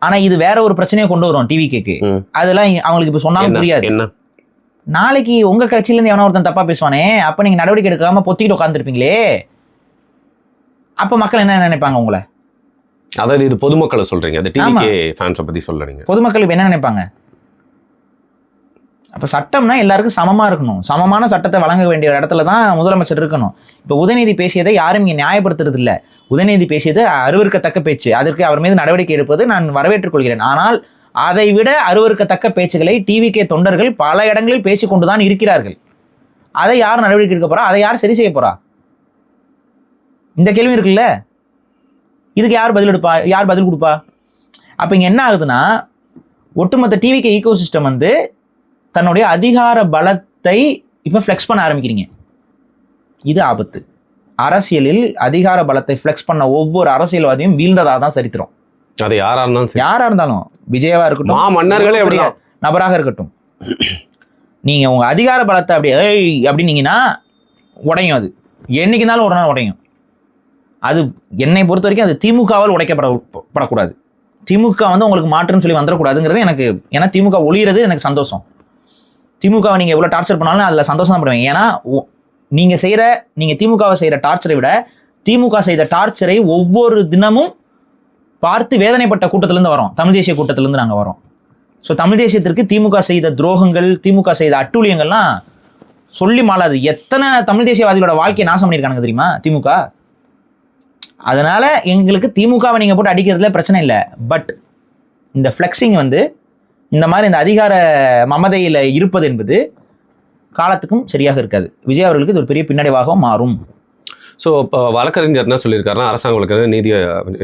S2: ஆனா இது வேற ஒரு பிரச்சனையை கொண்டு வரும் டிவிகேக்கு. அதெல்லாம் அவங்களுக்கு இப்ப சொன்னாலும் புரியாது.
S1: என்ன,
S2: நாளைக்கு உங்க கட்சியில இருந்து எவனோ ஒருத்தன் தப்பா பேசுவானே, அப்ப நீங்க நடவடிக்கை எடுக்காம பொத்திக்கிட்டு உட்காந்துருப்பீங்களே, அப்ப மக்கள் என்ன நினைப்பாங்க உங்களை?
S1: அதாவது இது பொதுமக்களை சொல்றீங்க, அது டிவிகே ஃபேன்ஸை பத்தி சொல்றீங்க.
S2: பொதுமக்கள் என்ன நினைப்பாங்க? அப்போ சட்டம்னா எல்லாருக்கும் சமமாக இருக்கணும். சமமான சட்டத்தை வழங்க வேண்டிய இடத்துல தான் முதலமைச்சர் இருக்கணும். இப்போ உதயநிதி பேசியதை யாரும் இங்கே நியாயப்படுத்துறது இல்லை. உதயநிதி பேசியது அருவருக்கத்தக்க பேச்சு, அதற்கு அவர் மீது நடவடிக்கை எடுப்பது நான் வரவேற்றுக் கொள்கிறேன். ஆனால் அதை விட அருவருக்கத்தக்க பேச்சுகளை டிவிகே தொண்டர்கள் பல இடங்களில் பேசிக்கொண்டு தான் இருக்கிறார்கள். அதை யார் நடவடிக்கை எடுக்க போறா? அதை யார் சரி செய்ய போறா? இந்த கேள்வி இருக்குல்ல. இதுக்கு யார் பதில் எடுப்பா? யார் பதில் கொடுப்பா? அப்போ இங்கே என்ன ஆகுதுன்னா, ஒட்டுமொத்த டிவிகே ஈகோ சிஸ்டம் வந்து தன்னுடைய அதிகார பலத்தை இப்போ ஃப்ளெக்ஸ் பண்ண ஆரம்பிக்கிறீங்க. இது ஆபத்து. அரசியலில் அதிகார பலத்தை ஃப்ளெக்ஸ் பண்ண ஒவ்வொரு அரசியல்வாதியும் வீழ்ந்ததாக தான் சரித்திரம்.
S1: அது யாரா
S2: இருந்தாலும் விஜயவா இருக்கட்டும்,
S1: மன்னர்களே
S2: நபராக இருக்கட்டும், நீங்க உங்க அதிகார பலத்தை அப்படி அப்படின்னீங்கன்னா உடையும். அது என்னைக்குனாலும் ஒரு நாள் உடையும். அது என்னை பொறுத்த வரைக்கும் அது திமுகவால் உடைக்கப்படக்கூடாது. திமுக வந்து உங்களுக்கு மாற்றுன்னு சொல்லி வந்துடக்கூடாதுங்கிறது எனக்கு. ஏன்னா திமுக ஒளிகிறது எனக்கு சந்தோஷம். திமுகவை நீங்கள் எவ்வளோ டார்ச்சர் பண்ணாலும் அதில் சந்தோஷம் தான் படுவீங்க. ஏன்னா நீங்கள் திமுகவை செய்கிற டார்ச்சரை விட திமுக செய்த டார்ச்சரை ஒவ்வொரு தினமும் பார்த்து வேதனைப்பட்ட கூட்டத்திலேருந்து வரோம். தமிழ் தேசிய கூட்டத்திலேருந்து நாங்கள் வரோம். ஸோ தமிழ் தேசியத்திற்கு திமுக செய்த துரோகங்கள், திமுக செய்த அட்டூழியங்கள்லாம் சொல்லி மாளாது. எத்தனை தமிழ் தேசியவாதிகளோட வாழ்க்கையை நாசம் பண்ணியிருக்காங்க தெரியுமா திமுக? அதனால எங்களுக்கு திமுகவை நீங்கள் போட்டு அடிக்கிறதுல பிரச்சனை இல்லை. பட் இந்த ஃப்ளெக்ஸிங் வந்து இந்த மாதிரி இந்த அதிகார மமதையில் இருப்பது என்பது காலத்துக்கும் சரியாக இருக்காது. விஜய் அவர்களுக்கு இது ஒரு பெரிய பின்னடைவாகவும் மாறும்.
S1: ஸோ இப்போ வழக்கறிஞர் என்ன சொல்லியிருக்காருன்னா, அரசாங்க வழக்கறிஞர் நீதி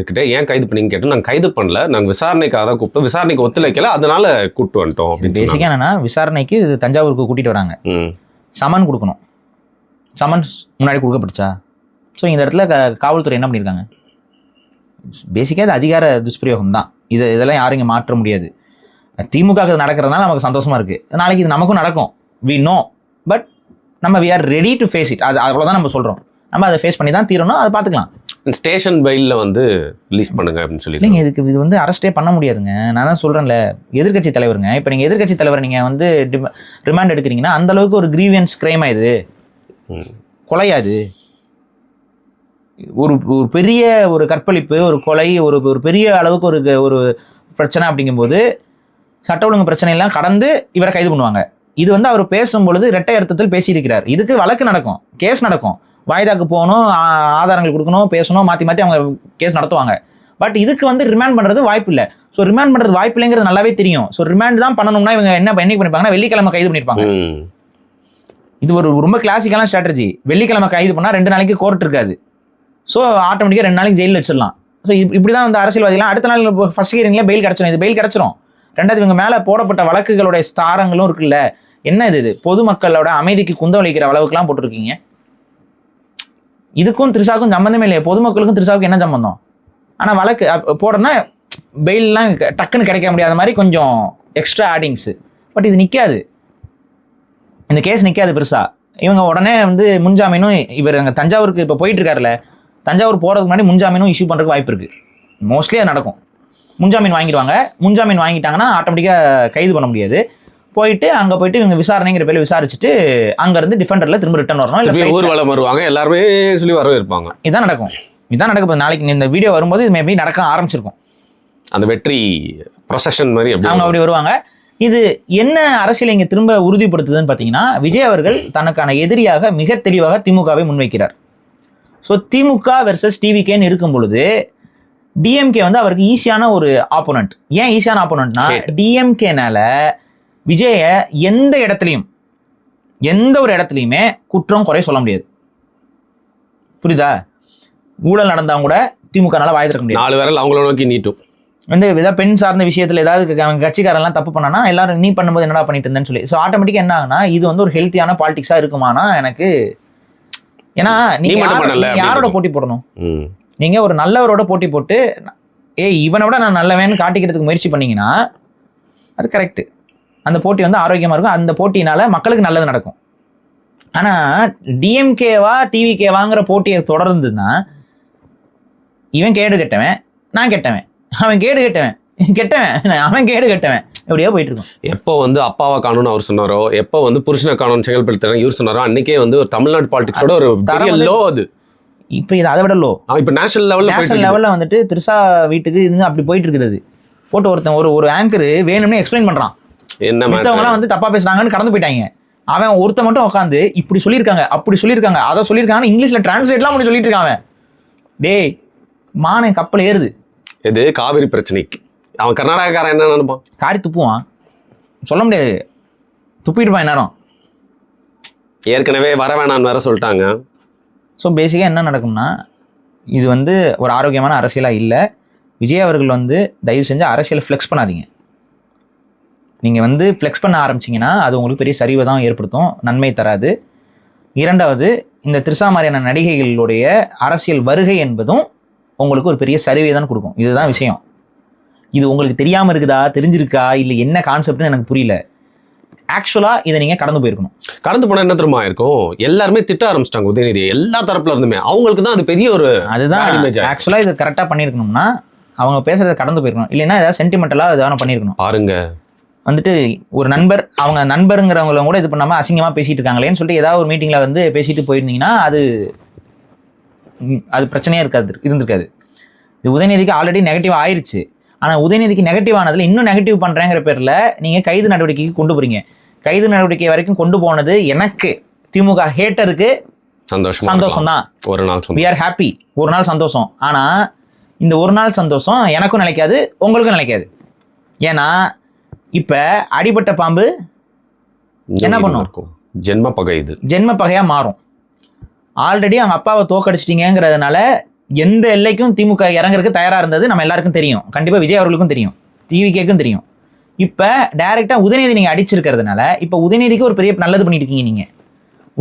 S1: கிட்டே ஏன் கைது பண்ணீங்கன்னு கேட்டோம். நாங்கள் கைது பண்ணல, நாங்கள் விசாரணைக்காக தான் கூப்பிட்டோம், விசாரணைக்கு ஒத்துழைக்கல, அதனால கூப்பிட்டு வந்துட்டோம் அப்படின்னு.
S2: பேசிக்காக என்னன்னா, விசாரணைக்கு தஞ்சாவூருக்கு கூட்டிகிட்டு வராங்க, சமன் கொடுக்கணும். சமன் முன்னாடி கொடுக்கப்பட்டுச்சா? ஸோ இந்த இடத்துல காவல்துறை என்ன பண்ணியிருக்காங்க? பேசிக்காக இது அதிகார துஷ்பிரயோகம் தான். இதெல்லாம் யாரும் இங்கே மாற்ற முடியாது. திமுக நடக்கிறதுனால நமக்கு சந்தோஷமா இருக்கு. நாளைக்கு இது நமக்கும் நடக்கும், வி நோ. பட் நம்ம we are ready to face it. அது அவ்வளோதான் நம்ம சொல்கிறோம். நம்ம அதை ஃபேஸ் பண்ணி தான் தீரணும், அதை பார்த்துக்கலாம்.
S1: ஸ்டேஷன் பெயிலில் வந்து ரிலீஸ் பண்ணுங்க அப்படின்னு சொல்லி.
S2: இல்லைங்க, இது வந்து அரெஸ்டே பண்ண முடியாதுங்க. நான் தான் சொல்கிறேன்ல, எதிர்கட்சி தலைவருங்க. இப்போ நீங்கள் எதிர்கட்சி தலைவர் நீங்கள் வந்து ரிமாண்ட் எடுக்கிறீங்கன்னா அந்த அளவுக்கு ஒரு கிரீவியன்ஸ் கிரைம் ஆயிடுது, கொலையாது. ஒரு பெரிய ஒரு கற்பழிப்பு, ஒரு கொலை, ஒரு பெரிய அளவுக்கு ஒரு பிரச்சனை அப்படிங்கும்போது சட்ட ஒழுங்கு பிரச்சனை எல்லாம் கடந்து இவரை கைது பண்ணுவாங்க. இது வந்து அவர் பேசும்பொழுது இரட்டை அர்த்தத்தில் பேசியிருக்கிறார். இதுக்கு வழக்கு நடக்கும், கேஸ் நடக்கும், வாய்தாக்கு போகணும், ஆதாரங்கள் கொடுக்கணும், பேசணும், மாற்றி அவங்க கேஸ் நடத்துவாங்க. பட் இதுக்கு வந்து ரிமாண்ட் பண்ணுறது வாய்ப்பு இல்லை. ஸோ ரிமாண்ட் பண்ணுறது வாய்ப்பு இல்லைங்கிறது நல்லாவே தெரியும். ஸோ ரிமாண்ட் தான் பண்ணணும்னா இவங்க என்னைக்கு பண்ணிப்பாங்கன்னா வெள்ளிக்கிழமை கைது பண்ணியிருப்பாங்க. இது ஒரு ரொம்ப கிளாசிக்கான ஸ்ட்ராட்டஜி. வெள்ளிக்கிழமை கைது பண்ணால் 2 நாளைக்கு கோர்ட் இருக்காது. ஸோ ஆட்டோமேட்டிக்காக 2 நாளைக்கு ஜெயிலில் வச்சிடலாம். ஸோ இப்படி தான் வந்து அரசியல்வாதிகளாம் அடுத்த நாள் ஃபர்ஸ்ட் ஹியரிங்ல பெயில் கிடச்சிடும். இது பெயில் கிடச்சிரும். ரெண்டாவது, இவங்க மேலே போடப்பட்ட வழக்குகளுடைய ஸ்தாரங்களும் இருக்குல்ல. என்ன இது பொதுமக்களோட அமைதிக்கு குந்தளிக்கிற அளவுக்குலாம் போட்டிருக்கீங்க. இதுக்கும் திரிஷாவுக்கும் சம்மந்தமே இல்லையா? பொதுமக்களுக்கும் திரிஷாவுக்கும் என்ன சம்பந்தம்? ஆனால் வழக்கு போடணும்னா பெயிலெலாம் டக்குன்னு கிடைக்க முடியாத மாதிரி கொஞ்சம் எக்ஸ்ட்ரா ஆடிங்ஸு. பட் இது நிற்காது, இந்த கேஸ் நிற்காது பெருசா. இவங்க உடனே வந்து முன்ஜாமீனும், இவர் அங்கே தஞ்சாவூருக்கு இப்போ போயிட்டு இருக்காருல்ல, தஞ்சாவூர் போகிறதுக்கு முன்னாடி முன்ஜாமீனும் இஷ்யூ பண்ணுறதுக்கு வாய்ப்பு இருக்குது. மோஸ்ட்லி அது நடக்கும். முன்ஜாமீன் வாங்கிடுவாங்க. முன்ஜாமீன் வாங்கிட்டாங்கன்னா ஆட்டோமேட்டிக்காக கைது பண்ண முடியாது. அங்கே போயிட்டு இவங்க விசாரணைங்கிற பேரில் விசாரிச்சுட்டு அங்கேருந்து டிஃபெண்டரில் திரும்ப ரிட்டர்ன் வரணும். இல்லை
S1: ஊர்வலம் வருவாங்க, எல்லாருமே சொல்லி வரவே இருப்பாங்க.
S2: இதான் நடக்கும். நாளைக்கு இந்த வீடியோ வரும்போது இது மேபி நடக்க ஆரம்பிச்சிருக்கும்.
S1: அந்த வெற்றி ப்ரொசஷன் மாதிரி
S2: அவங்க அப்படி வருவாங்க. இது என்ன அரசியல் இங்கே திரும்ப உறுதிப்படுத்துதுன்னு பார்த்தீங்கன்னா, விஜய் அவர்கள் தனக்கான எதிரியாக மிக தெளிவாக திமுகவை முன்வைக்கிறார். ஸோ திமுக வெர்சஸ் டிவிகேன்னு இருக்கும் பொழுது டிஎம்கே வந்து அவருக்கு ஈஸியான ஒரு ஆப்போனன்ட். ஏன் ஈஸியான ஆப்போனன்ட்னா, டிஎம்கேனால விஜயை எந்த ஒரு இடத்துலையுமே குற்றம் குறை சொல்ல முடியாது. புரியுதா? ஊழல் நடந்தவங்க கூட திமுகனால வாய் திறக்க முடியாது.
S1: 4 விரல் அவங்கள நோக்கி நீட்டும்.
S2: ஏதாவது பெண் சார்ந்த விஷயத்துல ஏதாவது அவங்க கட்சிக்காரெல்லாம் தப்பு பண்ணனா எல்லாரும் நீ பண்ணும்போது என்னடா பண்ணிட்டு இருந்தேன்னு சொல்லி. ஸோ ஆட்டோமேட்டிக்கா என்ன ஆகுனா இது வந்து ஒரு ஹெல்த்தியான பாலிடிக்ஸா இருக்குமானா எனக்கு, ஏன்னா நீங்க யாரோட போட்டி போடணும்? நீங்க ஒரு நல்லவரோட போட்டி போட்டு இவனை விட நான் நல்லவன்னு காட்டிக்கிறதுக்கு முயற்சி பண்ணீங்கன்னா அது கரெக்ட். அந்த போட்டி வந்து ஆரோக்கியமா இருக்கும். அந்த போட்டினால மக்களுக்கு நல்லது நடக்கும். ஆனா டிஎம்கேவா டிவிகேவாங்கிற போட்டியை தொடர்ந்துன்னா இவன் கேடு கெட்டவன், நான் கெட்டவன், அவன் கேடு கெட்டவன், அவன் கேடு கெட்டவன், எப்படியோ போயிட்டு இருக்கும்.
S1: எப்போ வந்து அப்பாவை காணும்னு அவர் சொன்னாரோ, எப்போ வந்து புருஷனை காணும் செயல்படுத்துறாங்க இவர் சொன்னாரோ, அன்னைக்கே வந்து ஒரு தமிழ்நாடு பாலிடிக்ஸோட ஒரு லோ அது.
S2: இப்போ இது அதை விட லோ.
S1: இப்போ நேஷனல் லெவல்ல
S2: வந்துட்டு திருசா வீட்டுக்கு இது அப்படி போயிட்டு இருக்குது. போட்டு ஒருத்தன் ஒரு ஆங்கர் வேணும்னு எக்ஸ்பிளைன் பண்றான்,
S1: என்ன
S2: மத்தவங்கலாம் வந்து தப்பா பேசுறாங்கன்னு கடந்து போயிட்டாங்க. அவன் ஒருத்த மட்டும் உட்காந்து இப்படி சொல்லியிருக்காங்க, அப்படி சொல்லியிருக்காங்க, அதை சொல்லியிருக்காங்க, இங்கிலீஷ்ல டிரான்ஸ்லேட்லாம் அப்படி சொல்லிட்டு இருக்காங்க. டேய் மானை கப்பல் ஏறுது.
S1: இது காவிரி பிரச்சனைக்கு அவன் கர்நாடகாக்காரன் என்ன நினைப்பான்?
S2: காரி துப்புவான், சொல்ல முடியாது, துப்பிட்டுப்பான் நேரம்.
S1: ஏற்கனவே வர வேணான்னு வேற சொல்லிட்டாங்க.
S2: ஸோ பேசிக்காக என்ன நடக்கும்னா இது வந்து ஒரு ஆரோக்கியமான அரசியலாக இல்லை. விஜய் அவர்கள் வந்து தயவு செஞ்சு அரசியலை ஃப்ளெக்ஸ் பண்ணாதீங்க. நீங்கள் வந்து ஃப்ளெக்ஸ் பண்ண ஆரம்பிச்சிங்கன்னா அது உங்களுக்கு பெரிய சரிவை தான் ஏற்படுத்தும், நன்மை தராது. இரண்டாவது, இந்த திரிஷா மாதிரியான நடிகைகளுடைய அரசியல் வருகை என்பதும் உங்களுக்கு ஒரு பெரிய சரிவை தான் கொடுக்கும். இதுதான் விஷயம். இது உங்களுக்கு தெரியாமல் இருக்குதா, தெரிஞ்சிருக்கா, இல்லை என்ன கான்செப்ட்னு எனக்கு புரியல. ஆக்சுவலாக இதை நீங்கள் கடந்து போயிருக்கணும்.
S1: கடந்து போனால் என்ன தெரியுமா இருக்கும்? எல்லாருமே திட்ட ஆரம்பிச்சிட்டாங்க உதயநிதி, எல்லா தரப்புல இருந்துமே. அவங்களுக்கு தான் அது பெரிய ஒரு
S2: அதுதான் ஆக்சுவலாக இது கரெக்டாக பண்ணியிருக்கணும்னா அவங்க பேசுறதை கடந்து போயிருக்கணும். இல்லைன்னா ஏதாவது சென்டிமெண்டலாக எதாவது பண்ணியிருக்கணும்.
S1: பாருங்க,
S2: வந்துட்டு ஒரு நண்பர், அவங்க நண்பருங்கிறவங்கள கூட இது பண்ணாமல் அசிங்கமாக பேசிட்டு இருக்காங்களேன்னு சொல்லிட்டு ஏதாவது ஒரு மீட்டிங்கில் வந்து பேசிட்டு போயிருந்தீங்கன்னா அது பிரச்சனையே இருந்திருக்காது. இது உதயநிதிக்கு ஆல்ரெடி நெகட்டிவ் ஆயிடுச்சு. ஆனால் உதயநிதிக்கு நெகட்டிவ் ஆனதில் இன்னும் நெகட்டிவ் பண்ணுறேங்கிற பேரில் நீங்கள் கைது நடவடிக்கைக்கு கொண்டு போகிறீங்க. கைது நடவடிக்கை வரைக்கும் கொண்டு போனது எனக்கு திமுக ஹேட்டருக்கு சந்தோஷம் தான்.
S1: ஒரு நாள்
S2: we are happy, ஒரு நாள் சந்தோஷம். ஆனால் இந்த ஒரு நாள் சந்தோஷம் எனக்கும் நிலைக்காது, உங்களுக்கும் நிலைக்காது. ஏன்னா இப்போ அடிபட்ட பாம்பு என்ன பண்ணும்?
S1: ஜென்ம பகை. இது
S2: ஜென்ம பகையாக மாறும். ஆல்ரெடி அவங்க அப்பாவை தோக்கடிச்சிட்டிங்கிறதுனால எந்த எல்லைக்கும் திமுக இறங்குறதுக்கு தயாராக இருந்தது நம்ம எல்லாருக்கும் தெரியும். கண்டிப்பாக விஜய் அவர்களுக்கும் தெரியும், டிவிகேக்கும் தெரியும். இப்போ டைரெக்டாக உதயநிதி நீங்கள் அடிச்சிருக்கிறதுனால இப்போ உதயநிதிக்கு ஒரு பெரிய நல்லது பண்ணிட்டு இருக்கீங்க. நீங்கள்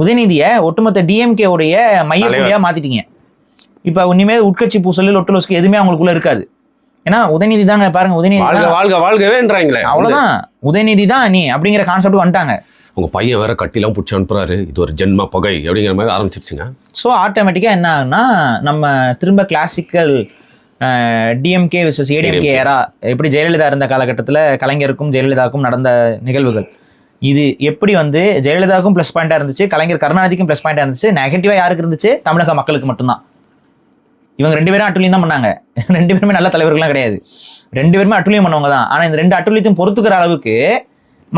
S2: உதயநிதியை ஒட்டுமொத்த டிஎம்கே உடைய மையப்புள்ளியாக மாற்றிட்டீங்க. இப்போ இனிமேல் உட்கட்சி பூசல் லொட்டுலோஸ்க்கு எதுவுமே அவங்களுக்குள்ள இருக்காது. ஏன்னா உதயநிதி தாங்க, பாருங்க, உதயநிதி
S1: வாழ்கவேன்றாங்களே,
S2: அவ்வளோதான், உதயநிதி தான் நீ அப்படிங்கிற கான்செப்ட் வந்துட்டாங்க.
S1: உங்க பையன் வேற கட்டிலாம் பிடிச்சி அனுப்புறாரு, இது ஒரு ஜென்ம பகை அப்படிங்கிற மாதிரி ஆரம்பிச்சிருச்சுங்க.
S2: ஸோ ஆட்டோமேட்டிக்காக என்ன ஆகுனா நம்ம திரும்ப classical DMK versus ADMK era, எப்படி ஜெயலலிதா இருந்த காலகட்டத்தில் கலைஞருக்கும் ஜெயலலிதாவுக்கும் நடந்த நிகழ்வுகள், இது எப்படி வந்து ஜெயலலிதாவுக்கும் ப்ளஸ் பாயிண்டாக இருந்துச்சு, கலைஞர் கருணாநிதிக்கும் ப்ளஸ் பாயிண்டாக இருந்துச்சு, நெகட்டிவாக யாருக்கு இருந்துச்சு? தமிழக மக்களுக்கு மட்டும்தான். இவங்க 2 பேரும் அட்டுழியம் தான் பண்ணாங்க. 2 பேருமே நல்ல தலைவர்கள்லாம் கிடையாது, 2 பேருமே அட்டுழியம் பண்ணவங்க தான். ஆனால் இந்த 2 அட்டுழியத்தையும் பொறுத்துக்கிற அளவுக்கு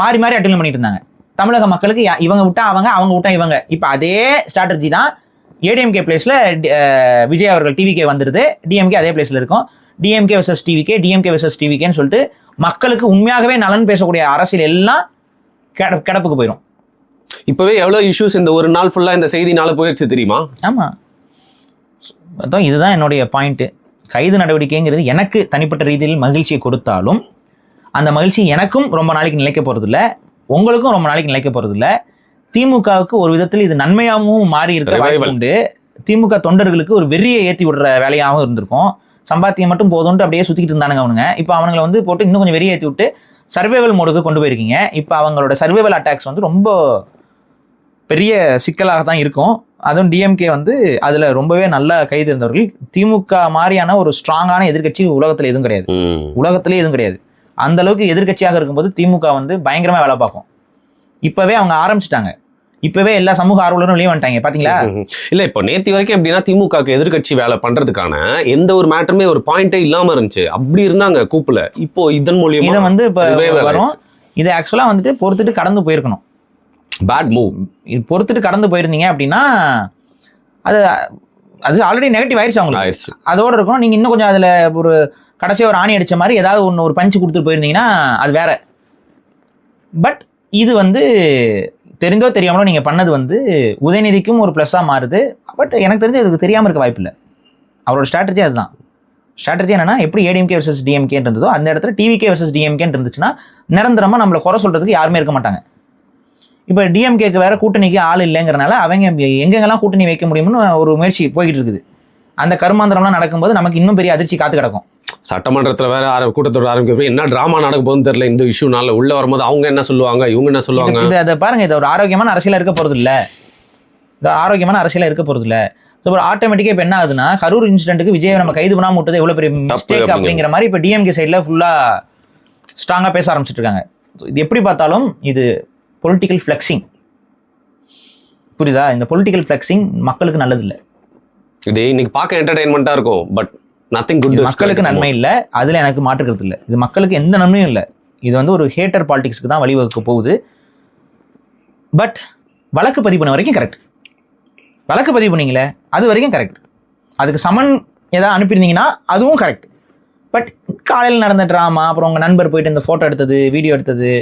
S2: மாறி மாறி அட்டுழியம் பண்ணிட்டு இருந்தாங்க. தமிழக மக்களுக்கு இவங்க விட்டா அவங்க விட்டா இவங்க. இப்போ அதே ஸ்ட்ராட்டஜி தான் ஏடிஎம்கே பிளேஸில் விஜய் அவர்கள் டிவிகே வந்துடுது, டிஎம்கே அதே பிளேஸில் இருக்கும். DMK versus TVK, DMK versus டிவிகேன்னு சொல்லிட்டு மக்களுக்கு உண்மையாகவே நலன் பேசக்கூடிய அரசியல் எல்லாம் கிடப்புக்கு போயிடும்.
S1: இப்போவே எவ்வளோ இஷ்யூஸ் இந்த ஒரு நாள் ஃபுல்லாக இந்த செய்தினால போயிடுச்சு தெரியுமா?
S2: ஆமாம், அதான் இதுதான் என்னுடைய பாயிண்ட்டு. கைது நடவடிக்கைங்கிறது எனக்கு தனிப்பட்ட ரீதியில் மகிழ்ச்சியை கொடுத்தாலும் அந்த மகிழ்ச்சி எனக்கும் ரொம்ப நாளைக்கு நிலைக்க போகிறதில்ல, உங்களுக்கும் ரொம்ப நாளைக்கு நிலைக்க போகிறதில்ல. திமுகவுக்கு ஒரு விதத்தில் இது நன்மையாகவும் மாறி இருக்க வாய்ப்பு உண்டு. திமுக தொண்டர்களுக்கு ஒரு வெறியை ஏற்றி விடுற வேலையாகவும் இருந்திருக்கும். சம்பாத்தியம் மட்டும் போதும்ட்டு அப்படியே சுற்றிக்கிட்டு இருந்தானுங்க அவனுங்க. இப்போ அவங்களை வந்து போட்டு இன்னும் கொஞ்சம் வெறியை ஏற்றி விட்டு சர்வைவல் மோடுக்கு கொண்டு போயிருக்கீங்க. இப்போ அவங்களோட சர்வைவல் அட்டாக்ஸ் வந்து ரொம்ப பெரிய சிக்கலாக தான் இருக்கும். அதுவும் டிஎம்கே வந்து அதில் ரொம்பவே நல்லா கைது இருந்தவர்கள். திமுக மாதிரியான ஒரு ஸ்ட்ராங்கான எதிர்கட்சி உலகத்தில் எதுவும் கிடையாது, உலகத்திலே எதுவும் கிடையாது. அந்த அளவுக்கு எதிர்கட்சியாக இருக்கும்போது திமுக வந்து பயங்கரமாக வேலை பார்க்கும். இப்போவே அவங்க ஆரம்பிச்சிட்டாங்க, இப்போவே எல்லா சமூக ஆர்வலரும் வெளியே வந்துட்டாங்க, பார்த்தீங்களா?
S1: இல்லை, இப்போ நேற்று வரைக்கும் எப்படின்னா திமுகவுக்கு எதிர்கட்சி வேலை பண்ணுறதுக்கான எந்த ஒரு மேட்டருமே ஒரு பாயிண்டே இல்லாமல் இருந்துச்சு. அப்படி இருந்தாங்க கூப்பில். இப்போ இதன் மூலியமாக
S2: இதை வந்து இப்போ வரும். இதை ஆக்சுவலாக வந்துட்டு பொறுத்துட்டு கடந்து போயிருக்கணும்.
S1: Bad move. இது
S2: பொறுத்துட்டு கடந்து போயிருந்தீங்க அப்படின்னா அது ஆல்ரெடி நெகட்டிவ் ஆயிடுச்சு அவங்களுக்கு. அதோடு இருக்கும். நீங்கள் இன்னும் கொஞ்சம் அதில் ஒரு கடைசியாக ஒரு ஆணி அடித்த மாதிரி ஏதாவது ஒரு பஞ்சு கொடுத்துட்டு போயிருந்தீங்கன்னா அது வேற. பட் இது வந்து தெரிந்தோ தெரியாமலோ நீங்கள் பண்ணது வந்து உதயநிதிக்கும் ஒரு ப்ளஸ்ஸாக மாறுது. பட் எனக்கு தெரிஞ்சு அதுக்கு தெரியாமல் இருக்க வாய்ப்பில்லை. அவரோட ஸ்ட்ராட்டஜி அதுதான். ஸ்ட்ராட்டஜி என்னன்னா, எப்படி ஏடிஎம்கே வர்சஸ் டிஎம்கே இருந்ததோ அந்த இடத்துல டிவிகே வர்சஸ் டிஎம்கே இருந்துச்சுன்னா நிரந்தரமாக நம்மளை குறை சொல்கிறதுக்கு யாருமே இருக்க மாட்டாங்க. இப்போ டிஎம்கேக்கு வேற கூட்டணிக்கு ஆள் இல்லைங்கிறனால அவங்க எங்கெங்கெல்லாம் கூட்டணி வைக்க முடியும்னு ஒரு முயற்சி போய்கிட்டு இருக்குது. அந்த கருமாந்திரம்லாம் நடக்கும்போது நமக்கு இன்னும் பெரிய அதிர்ச்சி காத்து கிடக்கும்.
S1: சட்டமன்றத்தில் வேற கூட்டத்தோட ஆரம்பிக்க என்ன டிராமா நடக்க போகுதுன்னு தெரியல. இந்த இஷ்யூனால உள்ள வரும்போது அவங்க என்ன சொல்லுவாங்க, இவங்க என்ன சொல்லுவாங்க.
S2: இது அதை பாருங்க, இது ஒரு ஆரோக்கியமான அரசியலாக இருக்க போகிறது இல்லை. இது ஆரோக்கியமான அரசியலாக இருக்க போகிறது இல்லை. ஸோ ஆட்டோமேட்டிக்காக இப்போ என்ன ஆகுதுன்னா, கரூர் இன்சிடென்ட்டுக்கு விஜயை நம்ம கைது பண்ணாமல் விட்டது எவ்வளோ பெரிய மிஸ்டேக் அப்படிங்கிற மாதிரி இப்போ டிஎம்கே சைடில் ஃபுல்லாக ஸ்ட்ராங்காக பேச ஆரம்பிச்சிட்டு இருக்காங்க. இது எப்படி பார்த்தாலும் இது பொலிட்டிக்கல் ஃப்ளெக்ஸிங். புரியுதா? இந்த பொலிட்டிக்கல் ஃப்ளெக்ஸிங் மக்களுக்கு நல்லதில்லை.
S1: இது இன்னைக்கு பார்க்க என்டர்டைன்மெண்ட்டாக இருக்கும், பட் நத்திங் குட்.
S2: மக்களுக்கு நன்மை இல்லை, அதில் எனக்கு மாற்றுக்கிறது இல்லை. இது மக்களுக்கு எந்த நன்மையும் இல்லை. இது வந்து ஒரு ஹேட்டர் பாலிடிக்ஸ்க்கு தான் வழிவகுக்க போகுது. பட் வழக்கு பதிவு பண்ண வரைக்கும் கரெக்ட். வழக்கு பதிவு பண்ணீங்களே அது வரைக்கும் கரெக்ட். அதுக்கு சமன் ஏதாவது அனுப்பியிருந்தீங்கன்னா அதுவும் கரெக்ட். பட் காலையில் நடந்த ட்ராமா, அப்புறம் உங்கள் நண்பர் போயிட்டு இந்த ஃபோட்டோ எடுத்தது, வீடியோ எடுத்தது,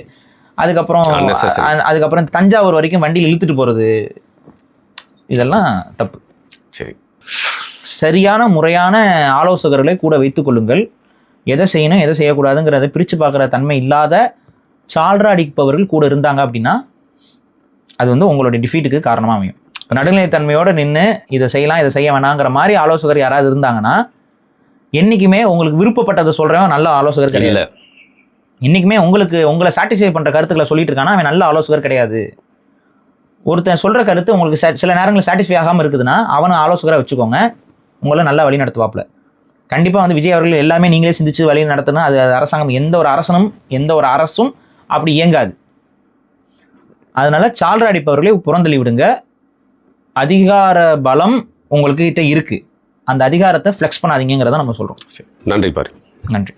S2: அதுக்கப்புறம் தஞ்சாவூர் வரைக்கும் வண்டியில் இழுத்துட்டு போகிறது, இதெல்லாம் தப்பு.
S1: சரி,
S2: சரியான முறையான ஆலோசகர்களை கூட வைத்துக் கொள்ளுங்கள். எதை செய்யணும் எதை செய்யக்கூடாதுங்கிறத பிரித்து பார்க்குற தன்மை இல்லாத சால்ரா அடிப்பவர்கள் கூட இருந்தாங்க அப்படின்னா அது வந்து உங்களுடைய டிஃபீட்டுக்கு காரணமாக அமையும். நடுநிலைத்தன்மையோடு நின்று இதை செய்யலாம் இதை செய்ய வேணாங்கிற மாதிரி ஆலோசகர் யாராவது இருந்தாங்கன்னா, என்றைக்குமே உங்களுக்கு விருப்பப்பட்டதை சொல்கிறவன் நல்ல ஆலோசகர் கிடையாது. என்றைக்குமே உங்களை சாட்டிஸ்ஃபை பண்ணுற கருத்துக்களை சொல்லிட்டு இருக்கானா அவன் நல்ல ஆலோசகர் கிடையாது. ஒருத்தன் சொல்கிற கருத்து உங்களுக்கு சில நேரங்களில் சாட்டிஸ்ஃபை ஆகாமல் இருக்குதுன்னா அவனை ஆலோசகராக வச்சுக்கோங்க. உங்களை நல்லா வழி நடத்துவாப்புல. கண்டிப்பாக வந்து விஜய் அவர்கள் எல்லாமே நீங்களே சிந்திச்சு வழி நடத்தணும். அது அரசாங்கம் எந்த ஒரு அரசும் அப்படி இயங்காது. அதனால சால்ரா அடிப்பவர்களை புறந்தள்ளி விடுங்க. அதிகார பலம் உங்களுக்கு கிட்ட இருக்குது. அந்த அதிகாரத்தை ஃப்ளெக்ஸ் பண்ணாதீங்கிறத நம்ம சொல்கிறோம்.
S1: நன்றி பாரு.
S2: நன்றி.